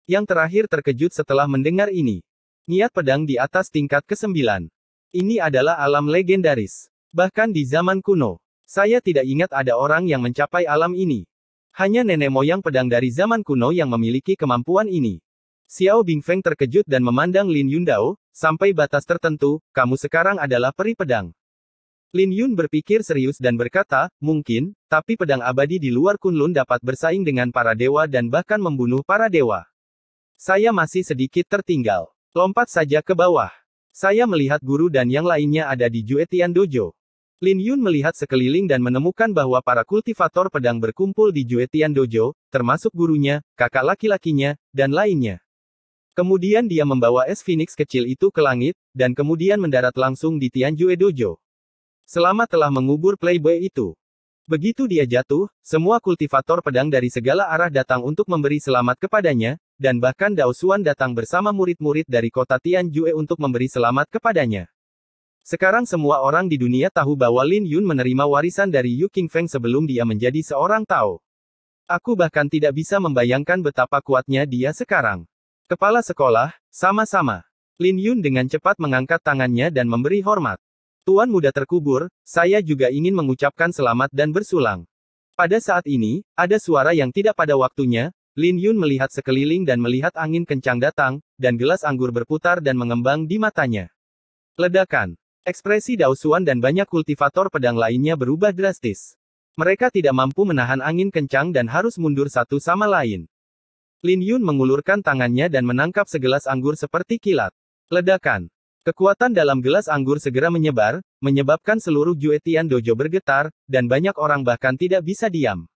Yang terakhir terkejut setelah mendengar ini. Niat pedang di atas tingkat ke-9. Ini adalah alam legendaris. Bahkan di zaman kuno, saya tidak ingat ada orang yang mencapai alam ini. Hanya nenek moyang pedang dari zaman kuno yang memiliki kemampuan ini. Xiao Bingfeng terkejut dan memandang Lin Yundao, sampai batas tertentu, kamu sekarang adalah peri pedang. Lin Yun berpikir serius dan berkata, mungkin, tapi pedang abadi di luar Kunlun dapat bersaing dengan para dewa dan bahkan membunuh para dewa. Saya masih sedikit tertinggal. Lompat saja ke bawah. Saya melihat guru dan yang lainnya ada di Juetian Dojo. Lin Yun melihat sekeliling dan menemukan bahwa para kultivator pedang berkumpul di Juetian Dojo, termasuk gurunya, kakak laki-lakinya, dan lainnya. Kemudian dia membawa es Phoenix kecil itu ke langit, dan kemudian mendarat langsung di Tianjue Dojo. Selama telah mengubur playboy itu. Begitu dia jatuh, semua kultivator pedang dari segala arah datang untuk memberi selamat kepadanya, dan bahkan Dao Xuan datang bersama murid-murid dari kota Tianjue untuk memberi selamat kepadanya. Sekarang semua orang di dunia tahu bahwa Lin Yun menerima warisan dari Yu Qingfeng sebelum dia menjadi seorang Tao. Aku bahkan tidak bisa membayangkan betapa kuatnya dia sekarang. Kepala sekolah, sama-sama. Lin Yun dengan cepat mengangkat tangannya dan memberi hormat. Tuan muda terkubur, saya juga ingin mengucapkan selamat dan bersulang. Pada saat ini, ada suara yang tidak pada waktunya, Lin Yun melihat sekeliling dan melihat angin kencang datang, dan gelas anggur berputar dan mengembang di matanya. Ledakan. Ekspresi Dao Xuan dan banyak kultivator pedang lainnya berubah drastis. Mereka tidak mampu menahan angin kencang dan harus mundur satu sama lain. Lin Yun mengulurkan tangannya dan menangkap segelas anggur seperti kilat. Ledakan. Kekuatan dalam gelas anggur segera menyebar, menyebabkan seluruh Juetian Dojo bergetar, dan banyak orang bahkan tidak bisa diam.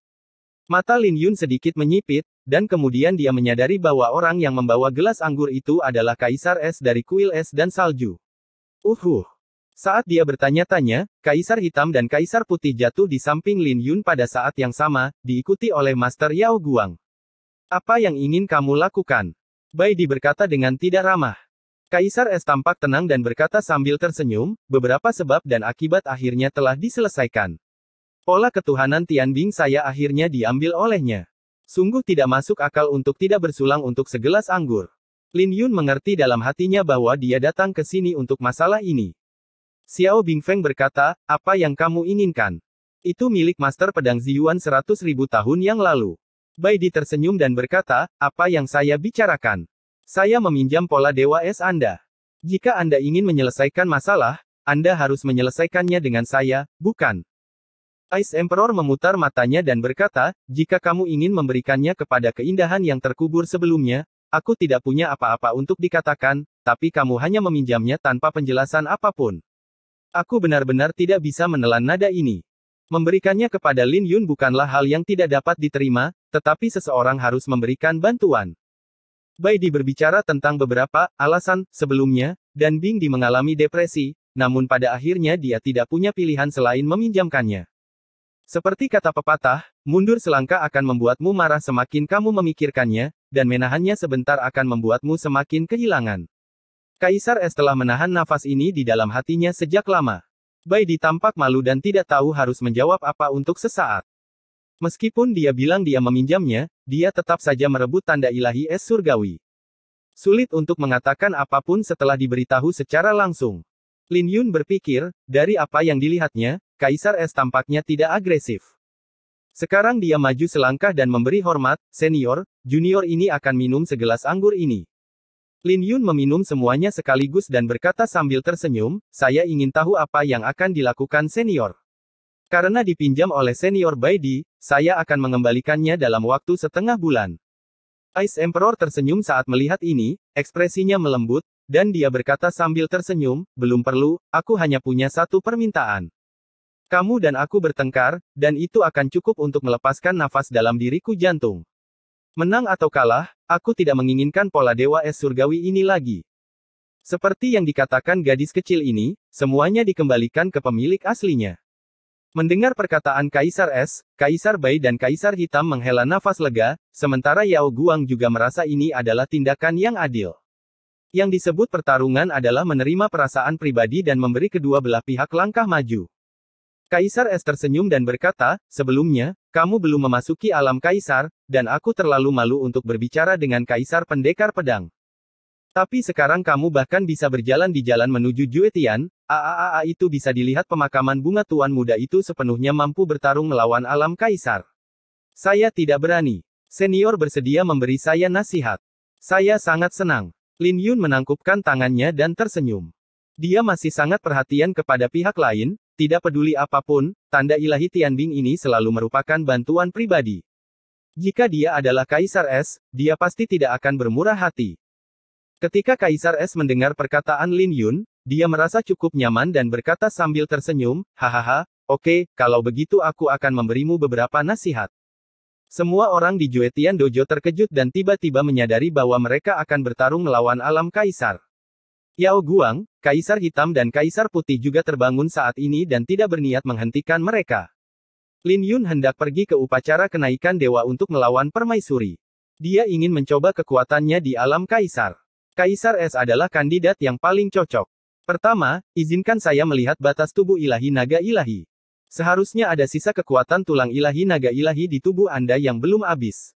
Mata Lin Yun sedikit menyipit, dan kemudian dia menyadari bahwa orang yang membawa gelas anggur itu adalah Kaisar Es dari kuil es dan salju. Saat dia bertanya-tanya, Kaisar Hitam dan Kaisar Putih jatuh di samping Lin Yun pada saat yang sama, diikuti oleh Master Yao Guang. Apa yang ingin kamu lakukan? Bai Di berkata dengan tidak ramah. Kaisar Es tampak tenang dan berkata sambil tersenyum, beberapa sebab dan akibat akhirnya telah diselesaikan. Pola ketuhanan Tianbing saya akhirnya diambil olehnya. Sungguh tidak masuk akal untuk tidak bersulang untuk segelas anggur. Lin Yun mengerti dalam hatinya bahwa dia datang ke sini untuk masalah ini. Xiao Bingfeng berkata, apa yang kamu inginkan? Itu milik Master Pedang Ziyuan 100.000 tahun yang lalu. Bai Di tersenyum dan berkata, apa yang saya bicarakan? Saya meminjam pola Dewa Es Anda. Jika Anda ingin menyelesaikan masalah, Anda harus menyelesaikannya dengan saya, bukan? Ice Emperor memutar matanya dan berkata, jika kamu ingin memberikannya kepada keindahan yang terkubur sebelumnya, aku tidak punya apa-apa untuk dikatakan, tapi kamu hanya meminjamnya tanpa penjelasan apapun. Aku benar-benar tidak bisa menelan nada ini. Memberikannya kepada Lin Yun bukanlah hal yang tidak dapat diterima, tetapi seseorang harus memberikan bantuan. Bai Di berbicara tentang beberapa alasan sebelumnya, dan Bing Di mengalami depresi, namun pada akhirnya dia tidak punya pilihan selain meminjamkannya. Seperti kata pepatah, mundur selangkah akan membuatmu marah semakin kamu memikirkannya, dan menahannya sebentar akan membuatmu semakin kehilangan. Kaisar Es telah menahan nafas ini di dalam hatinya sejak lama. Bai Di tampak malu dan tidak tahu harus menjawab apa untuk sesaat. Meskipun dia bilang dia meminjamnya, dia tetap saja merebut tanda ilahi es surgawi. Sulit untuk mengatakan apapun setelah diberitahu secara langsung. Lin Yun berpikir, dari apa yang dilihatnya, Kaisar Es tampaknya tidak agresif. Sekarang dia maju selangkah dan memberi hormat, senior, junior ini akan minum segelas anggur ini. Lin Yun meminum semuanya sekaligus dan berkata sambil tersenyum, saya ingin tahu apa yang akan dilakukan senior. Karena dipinjam oleh senior Bai Di, saya akan mengembalikannya dalam waktu setengah bulan. Ice Emperor tersenyum saat melihat ini, ekspresinya melembut, dan dia berkata sambil tersenyum, belum perlu, aku hanya punya satu permintaan. Kamu dan aku bertengkar, dan itu akan cukup untuk melepaskan nafas dalam diriku jantung. Menang atau kalah, aku tidak menginginkan pola Dewa Es Surgawi ini lagi. Seperti yang dikatakan gadis kecil ini, semuanya dikembalikan ke pemilik aslinya. Mendengar perkataan Kaisar Es, Kaisar Bai dan Kaisar Hitam menghela nafas lega, sementara Yao Guang juga merasa ini adalah tindakan yang adil. Yang disebut pertarungan adalah menerima perasaan pribadi dan memberi kedua belah pihak langkah maju. Kaisar Es tersenyum dan berkata, sebelumnya, kamu belum memasuki alam Kaisar, dan aku terlalu malu untuk berbicara dengan Kaisar Pendekar Pedang. Tapi sekarang kamu bahkan bisa berjalan di jalan menuju Juetian, itu bisa dilihat pemakaman bunga tuan muda itu sepenuhnya mampu bertarung melawan alam Kaisar. Saya tidak berani. Senior bersedia memberi saya nasihat. Saya sangat senang. Lin Yun menangkupkan tangannya dan tersenyum. Dia masih sangat perhatian kepada pihak lain, tidak peduli apapun, tanda ilahi Tianbing ini selalu merupakan bantuan pribadi. Jika dia adalah Kaisar Es, dia pasti tidak akan bermurah hati. Ketika Kaisar Es mendengar perkataan Lin Yun, dia merasa cukup nyaman dan berkata sambil tersenyum, hahaha, oke, kalau begitu aku akan memberimu beberapa nasihat. Semua orang di Juetian Dojo terkejut dan tiba-tiba menyadari bahwa mereka akan bertarung melawan alam kaisar. Yao Guang, Kaisar Hitam dan Kaisar Putih juga terbangun saat ini dan tidak berniat menghentikan mereka. Lin Yun hendak pergi ke upacara kenaikan dewa untuk melawan permaisuri. Dia ingin mencoba kekuatannya di alam kaisar. Kaisar Es adalah kandidat yang paling cocok. Pertama, izinkan saya melihat batas tubuh ilahi naga ilahi. Seharusnya ada sisa kekuatan tulang ilahi naga ilahi di tubuh Anda yang belum habis.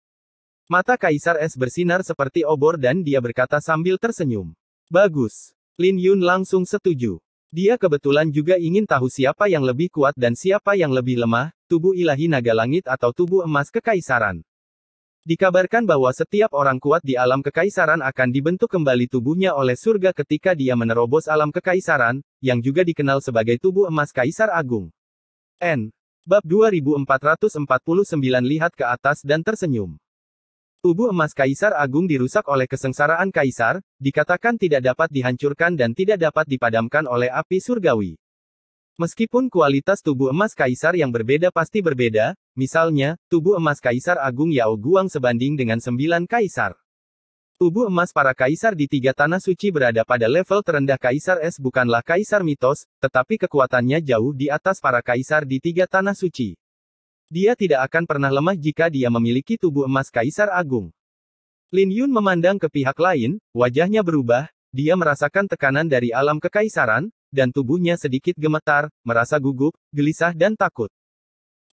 Mata Kaisar Es bersinar seperti obor dan dia berkata sambil tersenyum. Bagus. Lin Yun langsung setuju. Dia kebetulan juga ingin tahu siapa yang lebih kuat dan siapa yang lebih lemah, tubuh ilahi naga langit atau tubuh emas kekaisaran. Dikabarkan bahwa setiap orang kuat di alam kekaisaran akan dibentuk kembali tubuhnya oleh surga ketika dia menerobos alam kekaisaran, yang juga dikenal sebagai tubuh emas Kaisar Agung. Bab 2449 lihat ke atas dan tersenyum. Tubuh emas Kaisar Agung dirusak oleh kesengsaraan Kaisar, dikatakan tidak dapat dihancurkan dan tidak dapat dipadamkan oleh api surgawi. Meskipun kualitas tubuh emas Kaisar yang berbeda pasti berbeda, misalnya, tubuh emas Kaisar Agung Yao Guang sebanding dengan 9 Kaisar. Tubuh emas para kaisar di 3 tanah suci berada pada level terendah. Kaisar Es bukanlah kaisar mitos, tetapi kekuatannya jauh di atas para kaisar di 3 tanah suci. Dia tidak akan pernah lemah jika dia memiliki tubuh emas Kaisar Agung. Lin Yun memandang ke pihak lain, wajahnya berubah, dia merasakan tekanan dari alam kekaisaran, dan tubuhnya sedikit gemetar, merasa gugup, gelisah dan takut.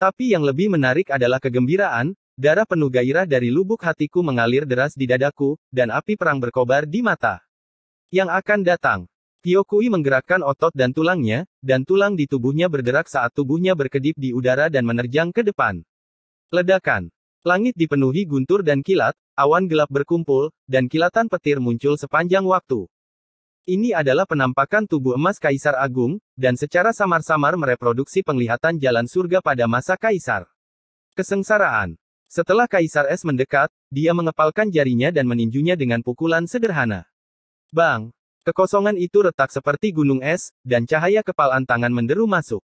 Tapi yang lebih menarik adalah kegembiraan. Darah penuh gairah dari lubuk hatiku mengalir deras di dadaku, dan api perang berkobar di mata. Yang akan datang. Kyokui menggerakkan otot dan tulangnya, dan tulang di tubuhnya bergerak saat tubuhnya berkedip di udara dan menerjang ke depan. Ledakan. Langit dipenuhi guntur dan kilat, awan gelap berkumpul, dan kilatan petir muncul sepanjang waktu. Ini adalah penampakan tubuh emas Kaisar Agung, dan secara samar-samar mereproduksi penglihatan jalan surga pada masa Kaisar. Kesengsaraan. Setelah Kaisar Es mendekat, dia mengepalkan jarinya dan meninjunya dengan pukulan sederhana. Bang! Kekosongan itu retak seperti gunung es, dan cahaya kepalan tangan menderu masuk.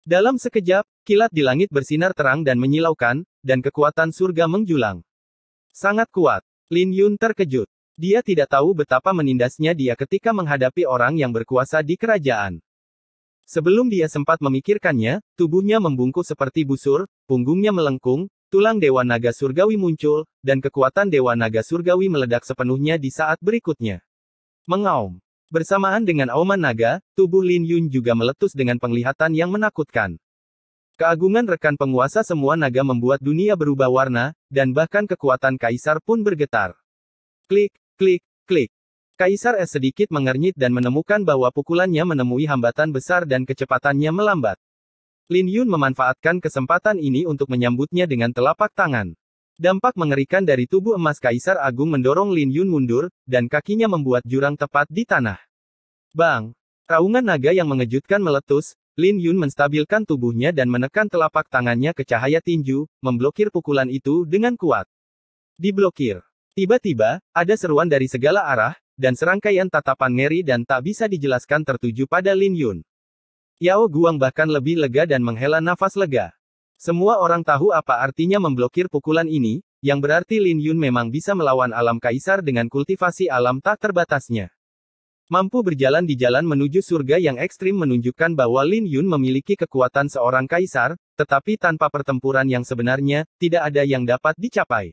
Dalam sekejap, kilat di langit bersinar terang dan menyilaukan, dan kekuatan surga menjulang. Sangat kuat. Lin Yun terkejut. Dia tidak tahu betapa menindasnya dia ketika menghadapi orang yang berkuasa di kerajaan. Sebelum dia sempat memikirkannya, tubuhnya membungkuk seperti busur, punggungnya melengkung, tulang Dewa Naga Surgawi muncul, dan kekuatan Dewa Naga Surgawi meledak sepenuhnya di saat berikutnya. Mengaum. Bersamaan dengan auman naga, tubuh Lin Yun juga meletus dengan penglihatan yang menakutkan. Keagungan rekan penguasa semua naga membuat dunia berubah warna, dan bahkan kekuatan Kaisar pun bergetar. Klik, klik, klik. Kaisar Es sedikit mengernyit dan menemukan bahwa pukulannya menemui hambatan besar dan kecepatannya melambat. Lin Yun memanfaatkan kesempatan ini untuk menyambutnya dengan telapak tangan. Dampak mengerikan dari tubuh emas Kaisar Agung mendorong Lin Yun mundur, dan kakinya membuat jurang tepat di tanah. Bang! Raungan naga yang mengejutkan meletus, Lin Yun menstabilkan tubuhnya dan menekan telapak tangannya ke cahaya tinju, memblokir pukulan itu dengan kuat. Diblokir. Tiba-tiba, ada seruan dari segala arah, dan serangkaian tatapan ngeri dan tak bisa dijelaskan tertuju pada Lin Yun. Yao Guang bahkan lebih lega dan menghela nafas lega. Semua orang tahu apa artinya memblokir pukulan ini, yang berarti Lin Yun memang bisa melawan alam kaisar dengan kultivasi alam tak terbatasnya. Mampu berjalan di jalan menuju surga yang ekstrim menunjukkan bahwa Lin Yun memiliki kekuatan seorang kaisar, tetapi tanpa pertempuran yang sebenarnya, tidak ada yang dapat dicapai.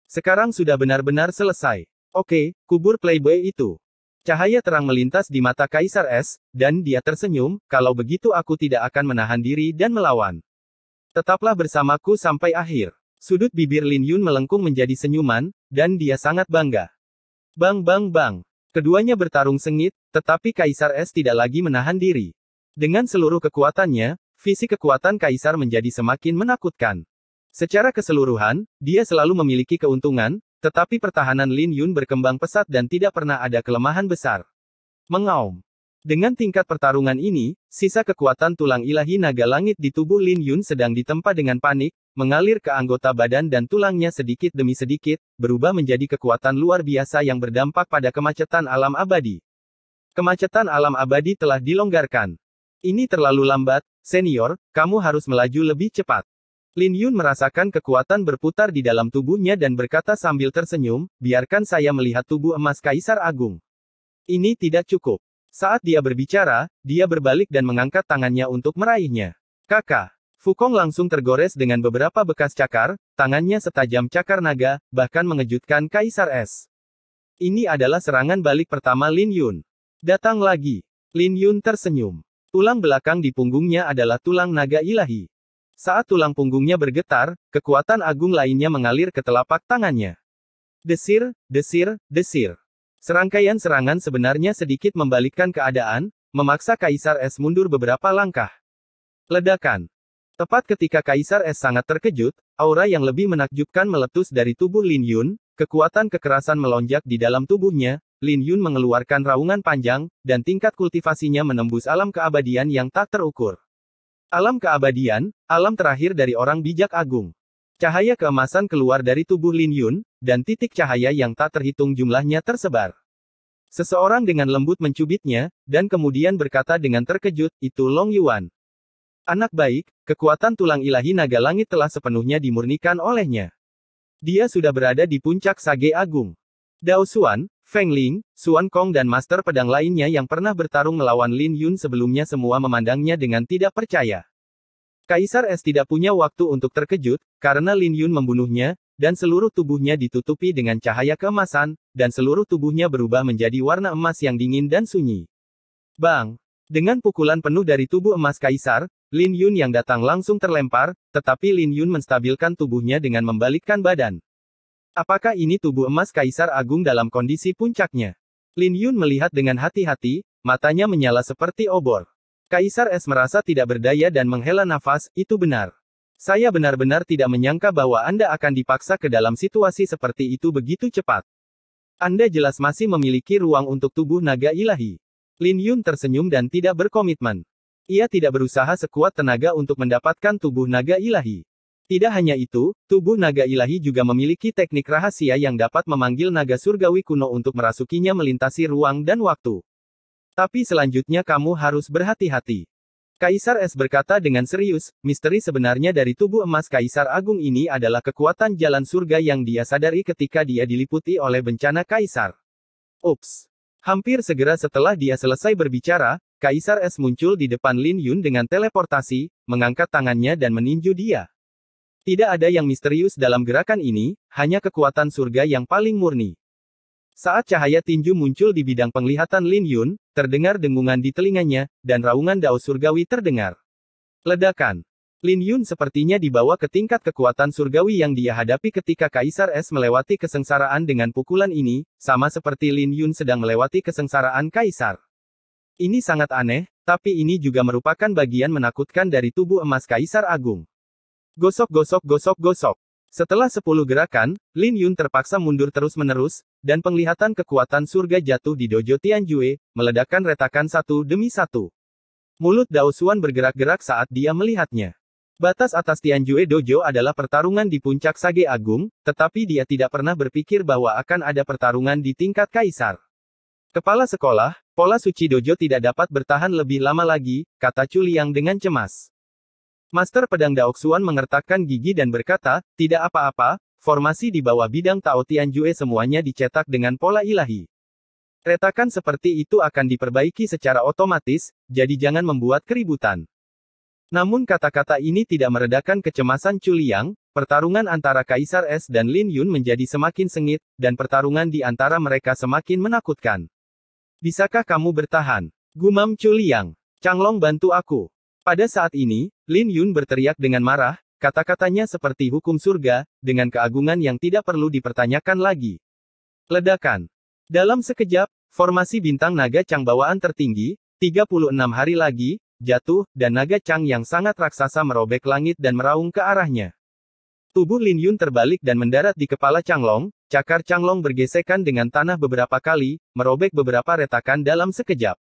Sekarang sudah benar-benar selesai. Oke, kubur playboy itu. Cahaya terang melintas di mata Kaisar Es, dan dia tersenyum, kalau begitu aku tidak akan menahan diri dan melawan. Tetaplah bersamaku sampai akhir. Sudut bibir Lin Yun melengkung menjadi senyuman, dan dia sangat bangga. Bang bang bang. Keduanya bertarung sengit, tetapi Kaisar Es tidak lagi menahan diri. Dengan seluruh kekuatannya, visi kekuatan Kaisar menjadi semakin menakutkan. Secara keseluruhan, dia selalu memiliki keuntungan, Tetapi pertahanan Lin Yun berkembang pesat dan tidak pernah ada kelemahan besar. Mengaum. Dengan tingkat pertarungan ini, sisa kekuatan tulang ilahi naga langit di tubuh Lin Yun sedang ditempa dengan panik, mengalir ke anggota badan dan tulangnya sedikit demi sedikit, berubah menjadi kekuatan luar biasa yang berdampak pada kemacetan alam abadi. Kemacetan alam abadi telah dilonggarkan. Ini terlalu lambat, senior, kamu harus melaju lebih cepat. Lin Yun merasakan kekuatan berputar di dalam tubuhnya dan berkata sambil tersenyum, biarkan saya melihat tubuh emas Kaisar Agung. Ini tidak cukup. Saat dia berbicara, dia berbalik dan mengangkat tangannya untuk meraihnya. Kakak. Fukong langsung tergores dengan beberapa bekas cakar, tangannya setajam cakar naga, bahkan mengejutkan Kaisar Es. Ini adalah serangan balik pertama Lin Yun. Datang lagi. Lin Yun tersenyum. Tulang belakang di punggungnya adalah tulang naga ilahi. Saat tulang punggungnya bergetar, kekuatan agung lainnya mengalir ke telapak tangannya. Desir, desir, desir. Serangkaian serangan sebenarnya sedikit membalikkan keadaan, memaksa Kaisar Es mundur beberapa langkah. Ledakan. Tepat ketika Kaisar Es sangat terkejut, aura yang lebih menakjubkan meletus dari tubuh Lin Yun, kekuatan kekerasan melonjak di dalam tubuhnya, Lin Yun mengeluarkan raungan panjang, dan tingkat kultivasinya menembus alam keabadian yang tak terukur. Alam keabadian, alam terakhir dari orang bijak agung. Cahaya keemasan keluar dari tubuh Lin Yun, dan titik cahaya yang tak terhitung jumlahnya tersebar. Seseorang dengan lembut mencubitnya, dan kemudian berkata dengan terkejut, itu Long Yuan. Anak baik, kekuatan tulang ilahi naga langit telah sepenuhnya dimurnikan olehnya. Dia sudah berada di puncak Sage Agung. Dao Xuan, Feng Ling, Xuan Kong dan master pedang lainnya yang pernah bertarung melawan Lin Yun sebelumnya semua memandangnya dengan tidak percaya. Kaisar Es tidak punya waktu untuk terkejut, karena Lin Yun membunuhnya, dan seluruh tubuhnya ditutupi dengan cahaya keemasan, dan seluruh tubuhnya berubah menjadi warna emas yang dingin dan sunyi. Bang! Dengan pukulan penuh dari tubuh emas Kaisar, Lin Yun yang datang langsung terlempar, tetapi Lin Yun menstabilkan tubuhnya dengan membalikkan badan. Apakah ini tubuh emas Kaisar Agung dalam kondisi puncaknya? Lin Yun melihat dengan hati-hati, matanya menyala seperti obor. Kaisar Es merasa tidak berdaya dan menghela nafas, itu benar. Saya benar-benar tidak menyangka bahwa Anda akan dipaksa ke dalam situasi seperti itu begitu cepat. Anda jelas masih memiliki ruang untuk tubuh naga ilahi. Lin Yun tersenyum dan tidak berkomitmen. Ia tidak berusaha sekuat tenaga untuk mendapatkan tubuh naga ilahi. Tidak hanya itu, tubuh naga ilahi juga memiliki teknik rahasia yang dapat memanggil naga surgawi kuno untuk merasukinya melintasi ruang dan waktu. Tapi selanjutnya kamu harus berhati-hati. Kaisar Es berkata dengan serius, misteri sebenarnya dari tubuh emas Kaisar Agung ini adalah kekuatan jalan surga yang dia sadari ketika dia diliputi oleh bencana Kaisar. Ups. Hampir segera setelah dia selesai berbicara, Kaisar Es muncul di depan Lin Yun dengan teleportasi, mengangkat tangannya dan meninju dia. Tidak ada yang misterius dalam gerakan ini, hanya kekuatan surga yang paling murni. Saat cahaya tinju muncul di bidang penglihatan Lin Yun, terdengar dengungan di telinganya, dan raungan dao surgawi terdengar. Ledakan. Lin Yun sepertinya dibawa ke tingkat kekuatan surgawi yang dia hadapi ketika Kaisar Es melewati kesengsaraan dengan pukulan ini, sama seperti Lin Yun sedang melewati kesengsaraan Kaisar. Ini sangat aneh, tapi ini juga merupakan bagian menakutkan dari tubuh emas Kaisar Agung. Gosok gosok gosok gosok. Setelah 10 gerakan, Lin Yun terpaksa mundur terus-menerus, dan penglihatan kekuatan surga jatuh di dojo Tianjue, meledakkan retakan satu demi satu. Mulut Dao Xuan bergerak-gerak saat dia melihatnya. Batas atas Tianjue Dojo adalah pertarungan di puncak Sage Agung, tetapi dia tidak pernah berpikir bahwa akan ada pertarungan di tingkat Kaisar. Kepala sekolah, pola suci dojo tidak dapat bertahan lebih lama lagi, kata Chu Liang dengan cemas. Master pedang Dao Xuan mengertakkan gigi dan berkata, tidak apa-apa, formasi di bawah bidang Tao Tianjue semuanya dicetak dengan pola ilahi. Retakan seperti itu akan diperbaiki secara otomatis, jadi jangan membuat keributan. Namun kata-kata ini tidak meredakan kecemasan Chu Liang, pertarungan antara Kaisar Es dan Lin Yun menjadi semakin sengit, dan pertarungan di antara mereka semakin menakutkan. Bisakah kamu bertahan? Gumam Chu Liang. Changlong bantu aku. Pada saat ini, Lin Yun berteriak dengan marah, kata-katanya seperti hukum surga, dengan keagungan yang tidak perlu dipertanyakan lagi. Ledakan. Dalam sekejap, formasi bintang naga Chang bawaan tertinggi, 36 hari lagi, jatuh, dan naga Chang yang sangat raksasa merobek langit dan meraung ke arahnya. Tubuh Lin Yun terbalik dan mendarat di kepala Changlong. Cakar Changlong bergesekan dengan tanah beberapa kali, merobek beberapa retakan dalam sekejap.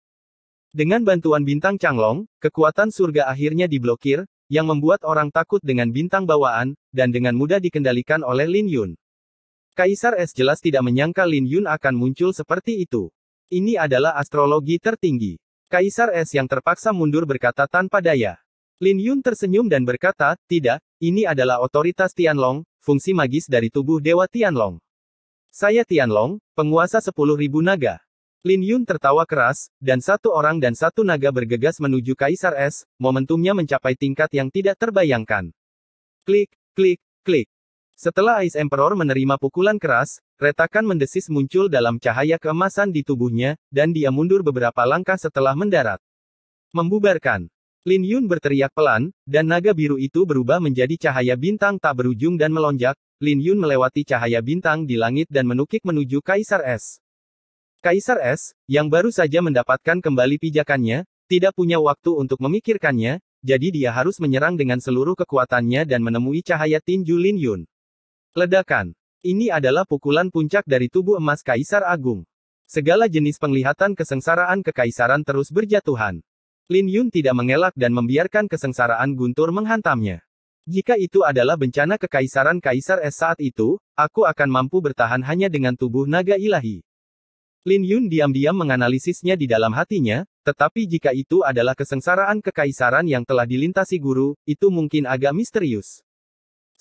Dengan bantuan bintang Changlong, kekuatan surga akhirnya diblokir, yang membuat orang takut dengan bintang bawaan, dan dengan mudah dikendalikan oleh Lin Yun. Kaisar Es jelas tidak menyangka Lin Yun akan muncul seperti itu. Ini adalah astrologi tertinggi. Kaisar Es yang terpaksa mundur berkata tanpa daya. Lin Yun tersenyum dan berkata, tidak, ini adalah otoritas Tianlong, fungsi magis dari tubuh Dewa Tianlong. Saya Tianlong, penguasa 10.000 naga. Lin Yun tertawa keras, dan satu orang dan satu naga bergegas menuju Kaisar Es, momentumnya mencapai tingkat yang tidak terbayangkan. Klik, klik, klik. Setelah Ice Emperor menerima pukulan keras, retakan mendesis muncul dalam cahaya keemasan di tubuhnya, dan dia mundur beberapa langkah setelah mendarat. Membubarkan. Lin Yun berteriak pelan, dan naga biru itu berubah menjadi cahaya bintang tak berujung dan melonjak. Lin Yun melewati cahaya bintang di langit dan menukik menuju Kaisar Es. Kaisar Es, yang baru saja mendapatkan kembali pijakannya, tidak punya waktu untuk memikirkannya, jadi dia harus menyerang dengan seluruh kekuatannya dan menemui cahaya tinju Lin Yun. Ledakan. Ini adalah pukulan puncak dari tubuh emas Kaisar Agung. Segala jenis penglihatan kesengsaraan kekaisaran terus berjatuhan. Lin Yun tidak mengelak dan membiarkan kesengsaraan guntur menghantamnya. Jika itu adalah bencana kekaisaran Kaisar Es saat itu, aku akan mampu bertahan hanya dengan tubuh naga ilahi. Lin Yun diam-diam menganalisisnya di dalam hatinya, tetapi jika itu adalah kesengsaraan kekaisaran yang telah dilintasi guru, itu mungkin agak misterius.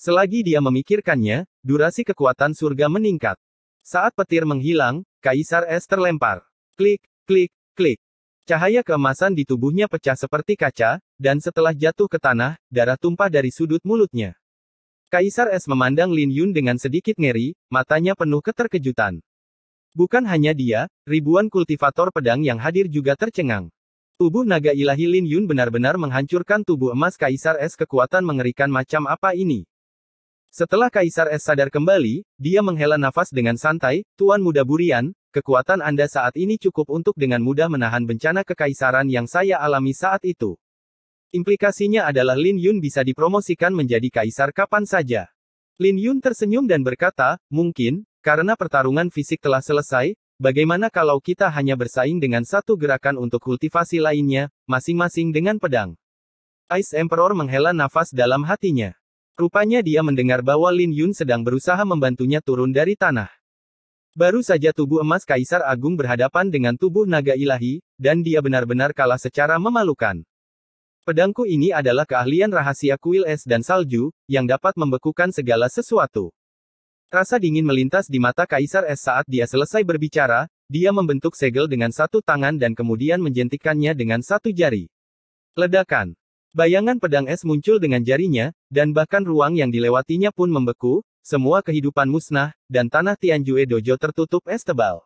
Selagi dia memikirkannya, durasi kekuatan surga meningkat. Saat petir menghilang, Kaisar Es terlempar. Klik, klik, klik. Cahaya keemasan di tubuhnya pecah seperti kaca, dan setelah jatuh ke tanah, darah tumpah dari sudut mulutnya. Kaisar Es memandang Lin Yun dengan sedikit ngeri, matanya penuh keterkejutan. Bukan hanya dia, ribuan kultivator pedang yang hadir juga tercengang. Tubuh naga ilahi Lin Yun benar-benar menghancurkan tubuh emas Kaisar Es. Kekuatan mengerikan macam apa ini? Setelah Kaisar Es sadar kembali, dia menghela nafas dengan santai, Tuan Muda Burian, kekuatan Anda saat ini cukup untuk dengan mudah menahan bencana kekaisaran yang saya alami saat itu. Implikasinya adalah Lin Yun bisa dipromosikan menjadi kaisar kapan saja. Lin Yun tersenyum dan berkata, mungkin, karena pertarungan fisik telah selesai, bagaimana kalau kita hanya bersaing dengan satu gerakan untuk kultivasi lainnya, masing-masing dengan pedang. Ice Emperor menghela nafas dalam hatinya. Rupanya dia mendengar bahwa Lin Yun sedang berusaha membantunya turun dari tanah. Baru saja tubuh emas Kaisar Agung berhadapan dengan tubuh naga ilahi, dan dia benar-benar kalah secara memalukan. Pedangku ini adalah keahlian rahasia kuil es dan salju, yang dapat membekukan segala sesuatu. Rasa dingin melintas di mata Kaisar Es saat dia selesai berbicara, dia membentuk segel dengan satu tangan dan kemudian menjentikannya dengan satu jari. Ledakan. Bayangan pedang es muncul dengan jarinya, dan bahkan ruang yang dilewatinya pun membeku, semua kehidupan musnah, dan tanah Tianjue Dojo tertutup es tebal.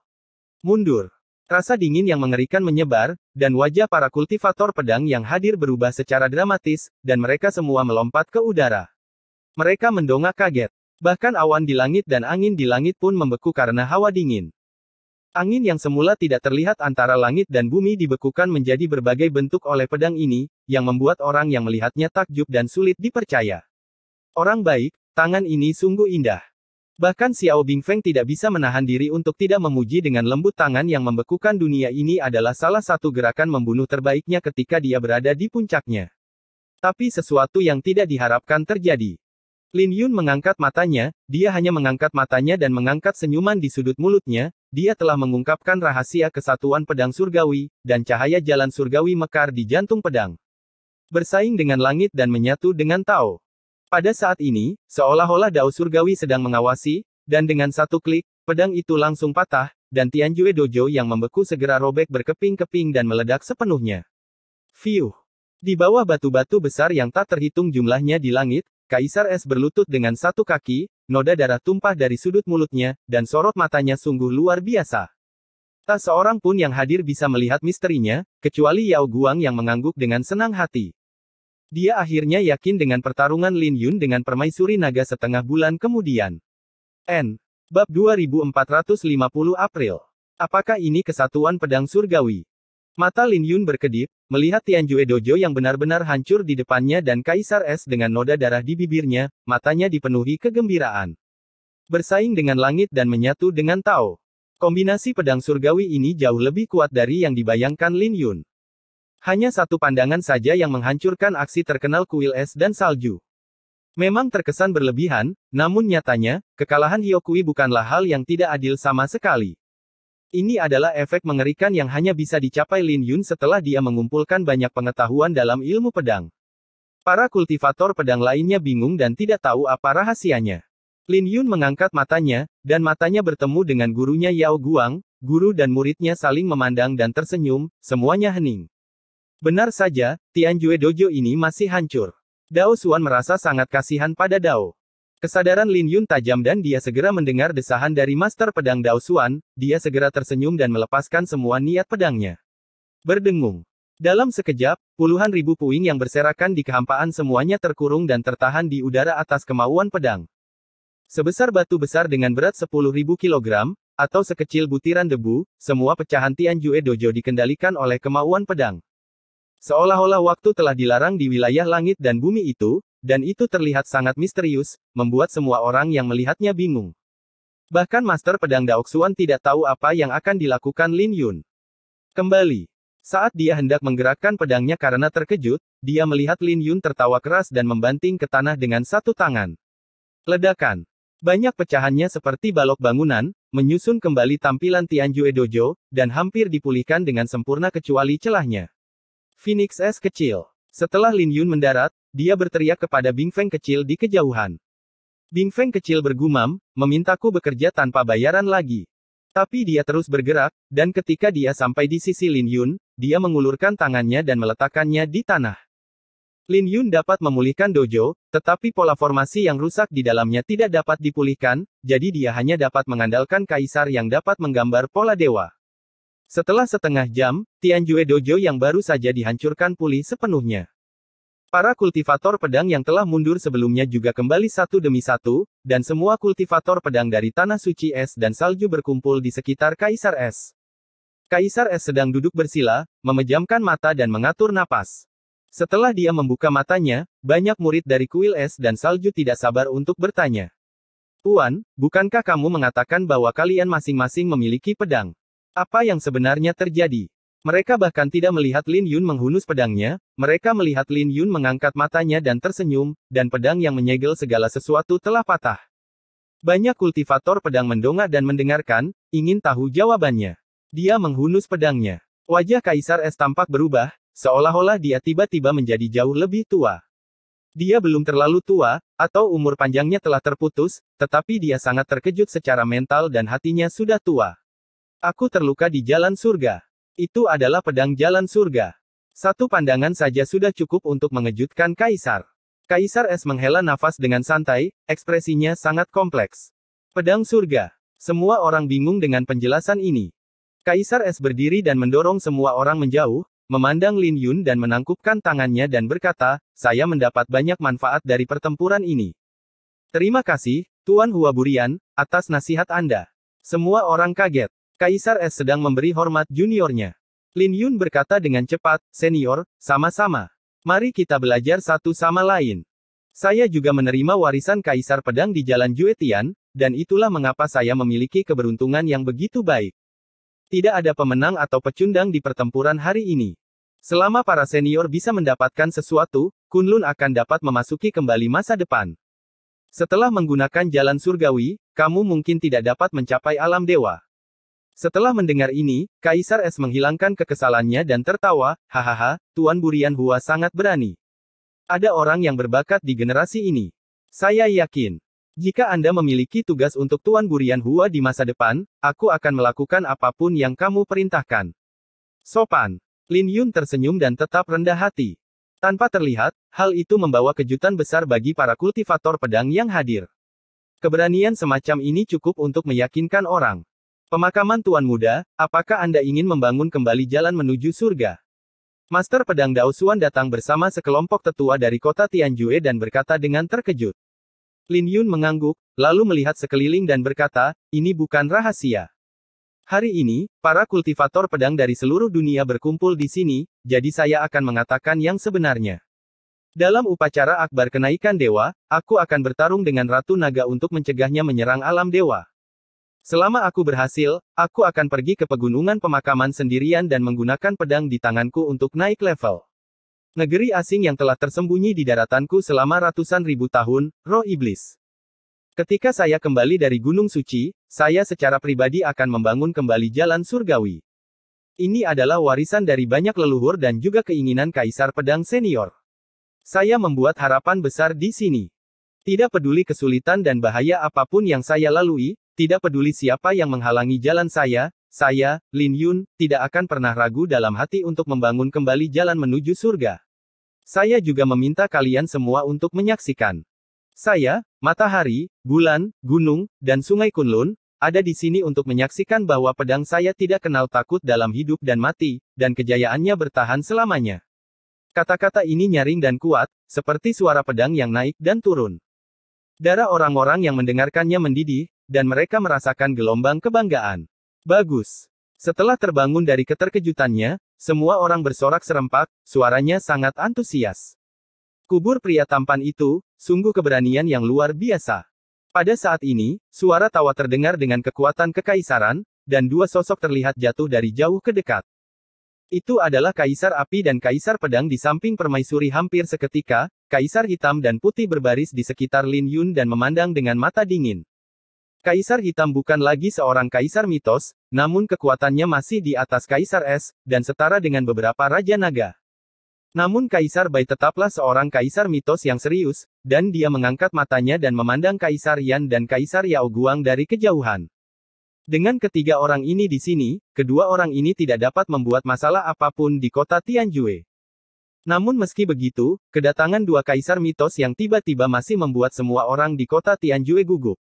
Mundur. Rasa dingin yang mengerikan menyebar, dan wajah para kultivator pedang yang hadir berubah secara dramatis, dan mereka semua melompat ke udara. Mereka mendongak kaget. Bahkan awan di langit dan angin di langit pun membeku karena hawa dingin. Angin yang semula tidak terlihat antara langit dan bumi dibekukan menjadi berbagai bentuk oleh pedang ini, yang membuat orang yang melihatnya takjub dan sulit dipercaya. Orang baik, tangan ini sungguh indah. Bahkan Xiao Bingfeng tidak bisa menahan diri untuk tidak memuji dengan lembut tangan yang membekukan dunia ini adalah salah satu gerakan membunuh terbaiknya ketika dia berada di puncaknya. Tapi sesuatu yang tidak diharapkan terjadi. Lin Yun mengangkat matanya, dia hanya mengangkat matanya dan mengangkat senyuman di sudut mulutnya, dia telah mengungkapkan rahasia kesatuan pedang surgawi, dan cahaya jalan surgawi mekar di jantung pedang. Bersaing dengan langit dan menyatu dengan Tao. Pada saat ini, seolah-olah Dao surgawi sedang mengawasi, dan dengan satu klik, pedang itu langsung patah, dan Tianjue Dojo yang membeku segera robek berkeping-keping dan meledak sepenuhnya. Fiuh! Di bawah batu-batu besar yang tak terhitung jumlahnya di langit, Kaisar Es berlutut dengan satu kaki, noda darah tumpah dari sudut mulutnya, dan sorot matanya sungguh luar biasa. Tak seorang pun yang hadir bisa melihat misterinya, kecuali Yao Guang yang mengangguk dengan senang hati. Dia akhirnya yakin dengan pertarungan Lin Yun dengan permaisuri naga setengah bulan kemudian. Bab 2450 April. Apakah ini kesatuan pedang surgawi? Mata Lin Yun berkedip, melihat Tianjue Dojo yang benar-benar hancur di depannya dan Kaisar Es dengan noda darah di bibirnya, matanya dipenuhi kegembiraan. Bersaing dengan langit dan menyatu dengan Tao. Kombinasi pedang surgawi ini jauh lebih kuat dari yang dibayangkan Lin Yun. Hanya satu pandangan saja yang menghancurkan aksi terkenal kuil es dan salju. Memang terkesan berlebihan, namun nyatanya, kekalahan Hyokui bukanlah hal yang tidak adil sama sekali. Ini adalah efek mengerikan yang hanya bisa dicapai Lin Yun setelah dia mengumpulkan banyak pengetahuan dalam ilmu pedang. Para kultivator pedang lainnya bingung dan tidak tahu apa rahasianya. Lin Yun mengangkat matanya, dan matanya bertemu dengan gurunya Yao Guang, guru dan muridnya saling memandang dan tersenyum, semuanya hening. Benar saja, Tianjue Dojo ini masih hancur. Dao Xuan merasa sangat kasihan pada Dao. Kesadaran Lin Yun tajam dan dia segera mendengar desahan dari Master Pedang Dao Xuan, dia segera tersenyum dan melepaskan semua niat pedangnya. Berdengung. Dalam sekejap, puluhan ribu puing yang berserakan di kehampaan semuanya terkurung dan tertahan di udara atas kemauan pedang. Sebesar batu besar dengan berat 10.000 kilogram, atau sekecil butiran debu, semua pecahan Tianjue Dojo dikendalikan oleh kemauan pedang. Seolah-olah waktu telah dilarang di wilayah langit dan bumi itu, dan itu terlihat sangat misterius, membuat semua orang yang melihatnya bingung. Bahkan Master Pedang Dao Xuan tidak tahu apa yang akan dilakukan Lin Yun. Kembali. Saat dia hendak menggerakkan pedangnya karena terkejut, dia melihat Lin Yun tertawa keras dan membanting ke tanah dengan satu tangan. Ledakan. Banyak pecahannya seperti balok bangunan, menyusun kembali tampilan Tianjue Dojo, dan hampir dipulihkan dengan sempurna kecuali celahnya. Phoenix Es kecil. Setelah Lin Yun mendarat, dia berteriak kepada Bing Feng kecil di kejauhan. Bing Feng kecil bergumam, memintaku bekerja tanpa bayaran lagi. Tapi dia terus bergerak, dan ketika dia sampai di sisi Lin Yun, dia mengulurkan tangannya dan meletakkannya di tanah. Lin Yun dapat memulihkan dojo, tetapi pola formasi yang rusak di dalamnya tidak dapat dipulihkan, jadi dia hanya dapat mengandalkan kaisar yang dapat menggambar pola dewa. Setelah setengah jam, Tianjue Dojo yang baru saja dihancurkan pulih sepenuhnya. Para kultivator pedang yang telah mundur sebelumnya juga kembali satu demi satu, dan semua kultivator pedang dari Tanah Suci Es dan Salju berkumpul di sekitar Kaisar Es. Kaisar Es sedang duduk bersila, memejamkan mata dan mengatur napas. Setelah dia membuka matanya, banyak murid dari kuil es dan salju tidak sabar untuk bertanya. Tuan, bukankah kamu mengatakan bahwa kalian masing-masing memiliki pedang? Apa yang sebenarnya terjadi? Mereka bahkan tidak melihat Lin Yun menghunus pedangnya, mereka melihat Lin Yun mengangkat matanya dan tersenyum, dan pedang yang menyegel segala sesuatu telah patah. Banyak kultivator pedang mendongak dan mendengarkan, ingin tahu jawabannya. Dia menghunus pedangnya. Wajah Kaisar Es tampak berubah, seolah-olah dia tiba-tiba menjadi jauh lebih tua. Dia belum terlalu tua, atau umur panjangnya telah terputus, tetapi dia sangat terkejut secara mental dan hatinya sudah tua. Aku terluka di jalan surga. Itu adalah pedang jalan surga. Satu pandangan saja sudah cukup untuk mengejutkan Kaisar. Kaisar Es menghela nafas dengan santai, ekspresinya sangat kompleks. Pedang surga. Semua orang bingung dengan penjelasan ini. Kaisar Es berdiri dan mendorong semua orang menjauh, memandang Lin Yun dan menangkupkan tangannya dan berkata, saya mendapat banyak manfaat dari pertempuran ini. Terima kasih, Tuan Hua Burian, atas nasihat Anda. Semua orang kaget. Kaisar Es sedang memberi hormat juniornya. Lin Yun berkata dengan cepat, senior, sama-sama. Mari kita belajar satu sama lain. Saya juga menerima warisan Kaisar Pedang di Jalan Juetian, dan itulah mengapa saya memiliki keberuntungan yang begitu baik. Tidak ada pemenang atau pecundang di pertempuran hari ini. Selama para senior bisa mendapatkan sesuatu, Kunlun akan dapat memasuki kembali masa depan. Setelah menggunakan jalan surgawi, kamu mungkin tidak dapat mencapai alam dewa. Setelah mendengar ini, Kaisar Es menghilangkan kekesalannya dan tertawa, hahaha, Tuan Burian Hua sangat berani. Ada orang yang berbakat di generasi ini. Saya yakin. Jika Anda memiliki tugas untuk Tuan Burian Hua di masa depan, aku akan melakukan apapun yang kamu perintahkan. Sopan. Lin Yun tersenyum dan tetap rendah hati. Tanpa terlihat, hal itu membawa kejutan besar bagi para kultivator pedang yang hadir. Keberanian semacam ini cukup untuk meyakinkan orang. Pemakaman Tuan Muda, apakah Anda ingin membangun kembali jalan menuju surga? Master Pedang Dao Xuan datang bersama sekelompok tetua dari kota Tianjue dan berkata dengan terkejut. Lin Yun mengangguk, lalu melihat sekeliling dan berkata, ini bukan rahasia. Hari ini, para kultivator pedang dari seluruh dunia berkumpul di sini, jadi saya akan mengatakan yang sebenarnya. Dalam upacara akbar kenaikan dewa, aku akan bertarung dengan Ratu Naga untuk mencegahnya menyerang alam dewa. Selama aku berhasil, aku akan pergi ke pegunungan pemakaman sendirian dan menggunakan pedang di tanganku untuk naik level. Negeri asing yang telah tersembunyi di daratanku selama ratusan ribu tahun, roh iblis. Ketika saya kembali dari Gunung Suci, saya secara pribadi akan membangun kembali jalan surgawi. Ini adalah warisan dari banyak leluhur dan juga keinginan Kaisar Pedang Senior. Saya membuat harapan besar di sini. Tidak peduli kesulitan dan bahaya apapun yang saya lalui, tidak peduli siapa yang menghalangi jalan saya, Lin Yun, tidak akan pernah ragu dalam hati untuk membangun kembali jalan menuju surga. Saya juga meminta kalian semua untuk menyaksikan. Saya, matahari, bulan, gunung, dan sungai Kunlun, ada di sini untuk menyaksikan bahwa pedang saya tidak kenal takut dalam hidup dan mati, dan kejayaannya bertahan selamanya. Kata-kata ini nyaring dan kuat, seperti suara pedang yang naik dan turun. Darah orang-orang yang mendengarkannya mendidih, dan mereka merasakan gelombang kebanggaan. Bagus. Setelah terbangun dari keterkejutannya, semua orang bersorak serempak, suaranya sangat antusias. Kubur pria tampan itu, sungguh keberanian yang luar biasa. Pada saat ini, suara tawa terdengar dengan kekuatan kekaisaran, dan dua sosok terlihat jatuh dari jauh ke dekat. Itu adalah Kaisar Api dan Kaisar Pedang di samping permaisuri hampir seketika, Kaisar Hitam dan Putih berbaris di sekitar Lin Yun dan memandang dengan mata dingin. Kaisar Hitam bukan lagi seorang kaisar mitos, namun kekuatannya masih di atas Kaisar Es, dan setara dengan beberapa Raja Naga. Namun Kaisar Bai tetaplah seorang kaisar mitos yang serius, dan dia mengangkat matanya dan memandang Kaisar Yan dan Kaisar Yao Guang dari kejauhan. Dengan ketiga orang ini di sini, kedua orang ini tidak dapat membuat masalah apapun di kota Tianjue. Namun meski begitu, kedatangan dua kaisar mitos yang tiba-tiba masih membuat semua orang di kota Tianjue gugup.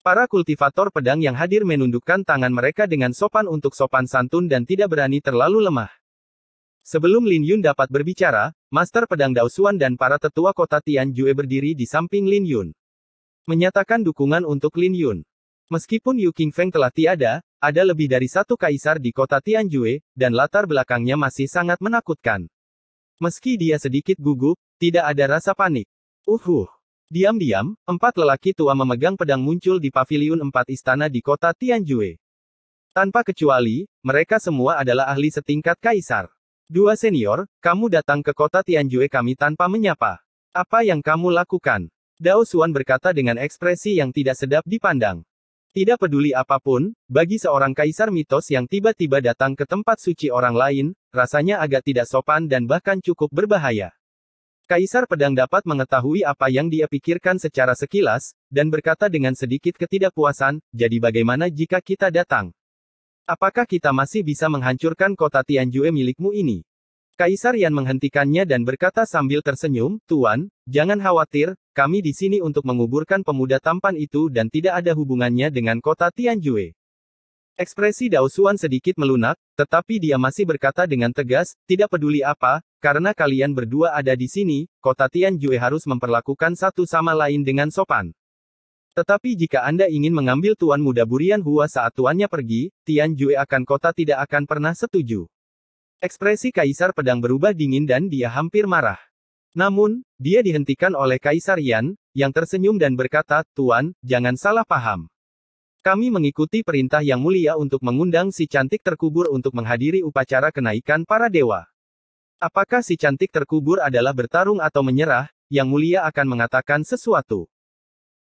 Para kultivator pedang yang hadir menundukkan tangan mereka dengan sopan untuk sopan santun dan tidak berani terlalu lemah. Sebelum Lin Yun dapat berbicara, Master Pedang Dao Xuan dan para tetua kota Tianjue berdiri di samping Lin Yun. Menyatakan dukungan untuk Lin Yun. Meskipun Yu Qingfeng telah tiada, ada lebih dari satu kaisar di kota Tianjue, dan latar belakangnya masih sangat menakutkan. Meski dia sedikit gugup, tidak ada rasa panik. Diam-diam, empat lelaki tua memegang pedang muncul di paviliun 4 istana di kota Tianjue. Tanpa kecuali, mereka semua adalah ahli setingkat kaisar. Dua senior, kamu datang ke kota Tianjue kami tanpa menyapa. Apa yang kamu lakukan? Dao Xuan berkata dengan ekspresi yang tidak sedap dipandang. Tidak peduli apapun, bagi seorang kaisar mitos yang tiba-tiba datang ke tempat suci orang lain, rasanya agak tidak sopan dan bahkan cukup berbahaya. Kaisar Pedang dapat mengetahui apa yang dia pikirkan secara sekilas, dan berkata dengan sedikit ketidakpuasan, jadi bagaimana jika kita datang? Apakah kita masih bisa menghancurkan kota Tianjue milikmu ini? Kaisar Yan menghentikannya dan berkata sambil tersenyum, Tuan, jangan khawatir, kami di sini untuk menguburkan pemuda tampan itu dan tidak ada hubungannya dengan kota Tianjue. Ekspresi Dao Xuan sedikit melunak, tetapi dia masih berkata dengan tegas, tidak peduli apa, karena kalian berdua ada di sini, kota Tianjue harus memperlakukan satu sama lain dengan sopan. Tetapi jika Anda ingin mengambil Tuan Muda Burian Hua saat tuannya pergi, Tianjue akan kota tidak akan pernah setuju. Ekspresi Kaisar Pedang berubah dingin dan dia hampir marah. Namun, dia dihentikan oleh Kaisar Yan, yang tersenyum dan berkata, Tuan, jangan salah paham. Kami mengikuti perintah yang mulia untuk mengundang si cantik terkubur untuk menghadiri upacara kenaikan para dewa. Apakah si cantik terkubur adalah bertarung atau menyerah, yang mulia akan mengatakan sesuatu.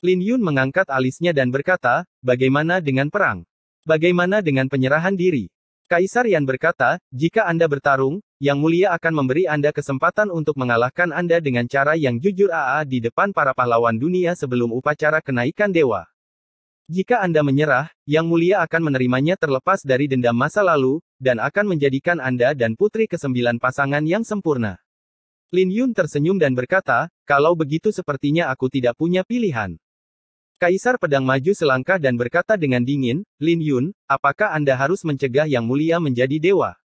Lin Yun mengangkat alisnya dan berkata, bagaimana dengan perang? Bagaimana dengan penyerahan diri? Kaisar Yan berkata, jika Anda bertarung, Yang Mulia akan memberi Anda kesempatan untuk mengalahkan Anda dengan cara yang jujur di depan para pahlawan dunia sebelum upacara kenaikan dewa. Jika Anda menyerah, Yang Mulia akan menerimanya terlepas dari dendam masa lalu, dan akan menjadikan Anda dan putri ke-9 pasangan yang sempurna. Lin Yun tersenyum dan berkata, kalau begitu sepertinya aku tidak punya pilihan. Kaisar Pedang maju selangkah dan berkata dengan dingin, Lin Yun, apakah Anda harus mencegah Yang Mulia menjadi dewa?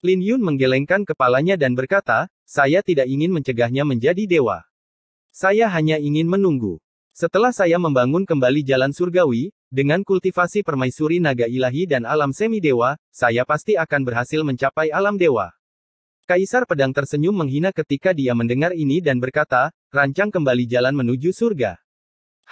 Lin Yun menggelengkan kepalanya dan berkata, saya tidak ingin mencegahnya menjadi dewa. Saya hanya ingin menunggu. Setelah saya membangun kembali jalan surgawi, dengan kultivasi permaisuri naga ilahi dan alam semi-dewa, saya pasti akan berhasil mencapai alam dewa. Kaisar Pedang tersenyum menghina ketika dia mendengar ini dan berkata, rancang kembali jalan menuju surga.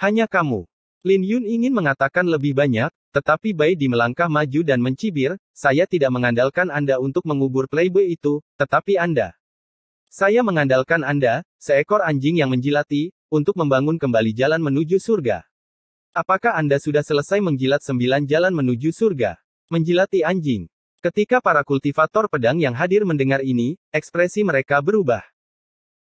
Hanya kamu. Lin Yun ingin mengatakan lebih banyak, tetapi Bai Di melangkah maju dan mencibir, saya tidak mengandalkan Anda untuk mengubur playboy itu, tetapi Anda. Saya mengandalkan Anda, seekor anjing yang menjilati, untuk membangun kembali jalan menuju surga. Apakah Anda sudah selesai menjilat 9 jalan menuju surga? Menjilati anjing. Ketika para kultivator pedang yang hadir mendengar ini, ekspresi mereka berubah.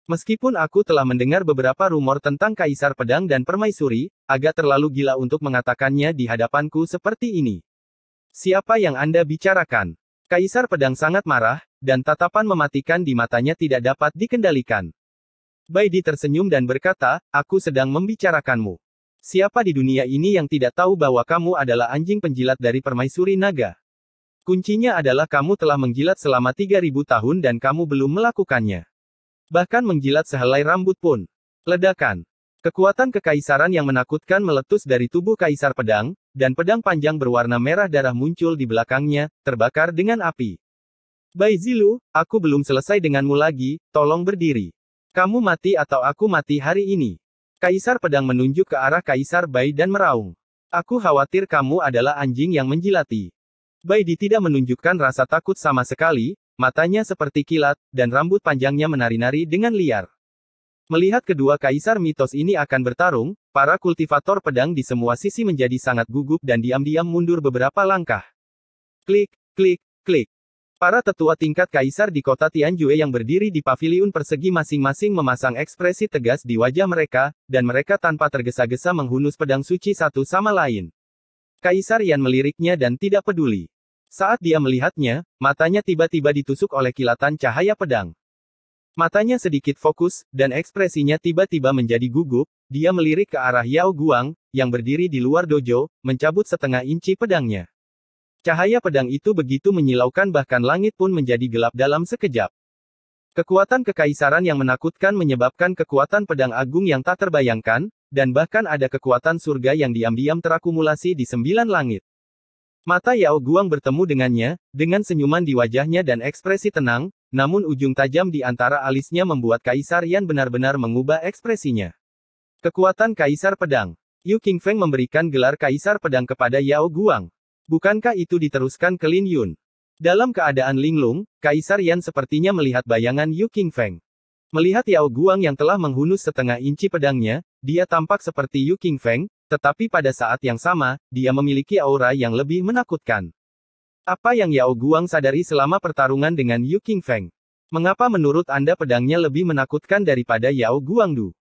Meskipun aku telah mendengar beberapa rumor tentang Kaisar Pedang dan Permaisuri, agak terlalu gila untuk mengatakannya di hadapanku seperti ini. Siapa yang Anda bicarakan? Kaisar Pedang sangat marah, dan tatapan mematikan di matanya tidak dapat dikendalikan. Bai Di tersenyum dan berkata, aku sedang membicarakanmu. Siapa di dunia ini yang tidak tahu bahwa kamu adalah anjing penjilat dari Permaisuri Naga? Kuncinya adalah kamu telah menjilat selama 3000 tahun dan kamu belum melakukannya. Bahkan menjilat sehelai rambut pun. Ledakan. Kekuatan kekaisaran yang menakutkan meletus dari tubuh Kaisar Pedang, dan pedang panjang berwarna merah darah muncul di belakangnya, terbakar dengan api. Bai Zilu, aku belum selesai denganmu lagi, tolong berdiri. Kamu mati atau aku mati hari ini. Kaisar Pedang menunjuk ke arah Kaisar Bai dan meraung. Aku khawatir kamu adalah anjing yang menjilati. Bai Di tidak menunjukkan rasa takut sama sekali, matanya seperti kilat, dan rambut panjangnya menari-nari dengan liar. Melihat kedua kaisar mitos ini akan bertarung, para kultivator pedang di semua sisi menjadi sangat gugup dan diam-diam mundur beberapa langkah. Klik, klik, klik. Para tetua tingkat kaisar di kota Tianjue yang berdiri di paviliun persegi masing-masing memasang ekspresi tegas di wajah mereka, dan mereka tanpa tergesa-gesa menghunus pedang suci satu sama lain. Kaisar Yan meliriknya dan tidak peduli. Saat dia melihatnya, matanya tiba-tiba ditusuk oleh kilatan cahaya pedang. Matanya sedikit fokus, dan ekspresinya tiba-tiba menjadi gugup, dia melirik ke arah Yao Guang, yang berdiri di luar dojo, mencabut setengah inci pedangnya. Cahaya pedang itu begitu menyilaukan bahkan langit pun menjadi gelap dalam sekejap. Kekuatan kekaisaran yang menakutkan menyebabkan kekuatan pedang agung yang tak terbayangkan, dan bahkan ada kekuatan surga yang diam-diam terakumulasi di 9 langit. Mata Yao Guang bertemu dengannya, dengan senyuman di wajahnya dan ekspresi tenang, namun ujung tajam di antara alisnya membuat Kaisar Yan benar-benar mengubah ekspresinya. Kekuatan Kaisar Pedang. Yu Qingfeng memberikan gelar Kaisar Pedang kepada Yao Guang. Bukankah itu diteruskan ke Lin Yun? Dalam keadaan linglung, Kaisar Yan sepertinya melihat bayangan Yu Qingfeng. Melihat Yao Guang yang telah menghunus setengah inci pedangnya, dia tampak seperti Yu Qingfeng, tetapi pada saat yang sama, dia memiliki aura yang lebih menakutkan. Apa yang Yao Guang sadari selama pertarungan dengan Yu Qingfeng? Mengapa menurut Anda pedangnya lebih menakutkan daripada Yao Guangdu?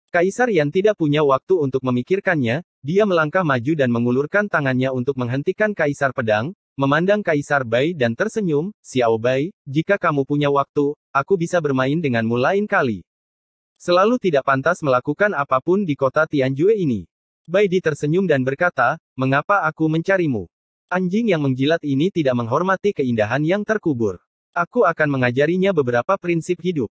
Kaisar Yan tidak punya waktu untuk memikirkannya, dia melangkah maju dan mengulurkan tangannya untuk menghentikan Kaisar Pedang, memandang Kaisar Bai dan tersenyum, Xiao Bai, jika kamu punya waktu, aku bisa bermain denganmu lain kali. Selalu tidak pantas melakukan apapun di kota Tianjue ini. Bai Di tersenyum dan berkata, mengapa aku mencarimu? Anjing yang menjilat ini tidak menghormati keindahan yang terkubur. Aku akan mengajarinya beberapa prinsip hidup.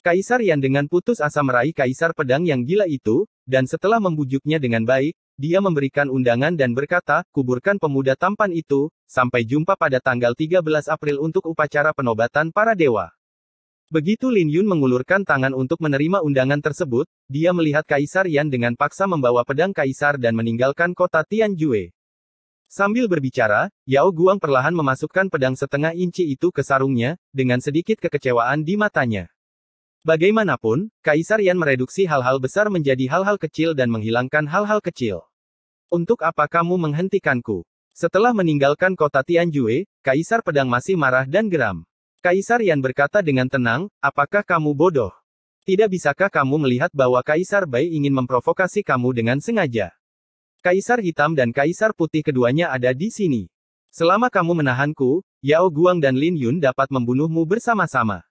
Kaisar Yan dengan putus asa meraih Kaisar Pedang yang gila itu, dan setelah membujuknya dengan baik, dia memberikan undangan dan berkata, kuburkan pemuda tampan itu, sampai jumpa pada tanggal 13 April untuk upacara penobatan para dewa. Begitu Lin Yun mengulurkan tangan untuk menerima undangan tersebut, dia melihat Kaisar Yan dengan paksa membawa pedang Kaisar dan meninggalkan kota Tianjue. Sambil berbicara, Yao Guang perlahan memasukkan pedang setengah inci itu ke sarungnya, dengan sedikit kekecewaan di matanya. Bagaimanapun, Kaisar Yan mereduksi hal-hal besar menjadi hal-hal kecil dan menghilangkan hal-hal kecil. Untuk apa kamu menghentikanku? Setelah meninggalkan kota Tianjue, Kaisar Pedang masih marah dan geram. Kaisar Yan berkata dengan tenang, apakah kamu bodoh? Tidak bisakah kamu melihat bahwa Kaisar Bai ingin memprovokasi kamu dengan sengaja? Kaisar Hitam dan Kaisar Putih keduanya ada di sini. Selama kamu menahanku, Yao Guang dan Lin Yun dapat membunuhmu bersama-sama.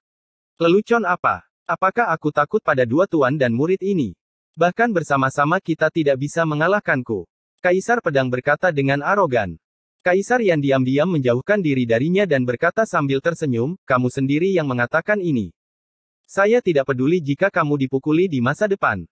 Lelucon apa? Apakah aku takut pada dua tuan dan murid ini? Bahkan bersama-sama kita tidak bisa mengalahkanku. Kaisar Pedang berkata dengan arogan. Kaisar Yan diam-diam menjauhkan diri darinya dan berkata sambil tersenyum, kamu sendiri yang mengatakan ini. Saya tidak peduli jika kamu dipukuli di masa depan.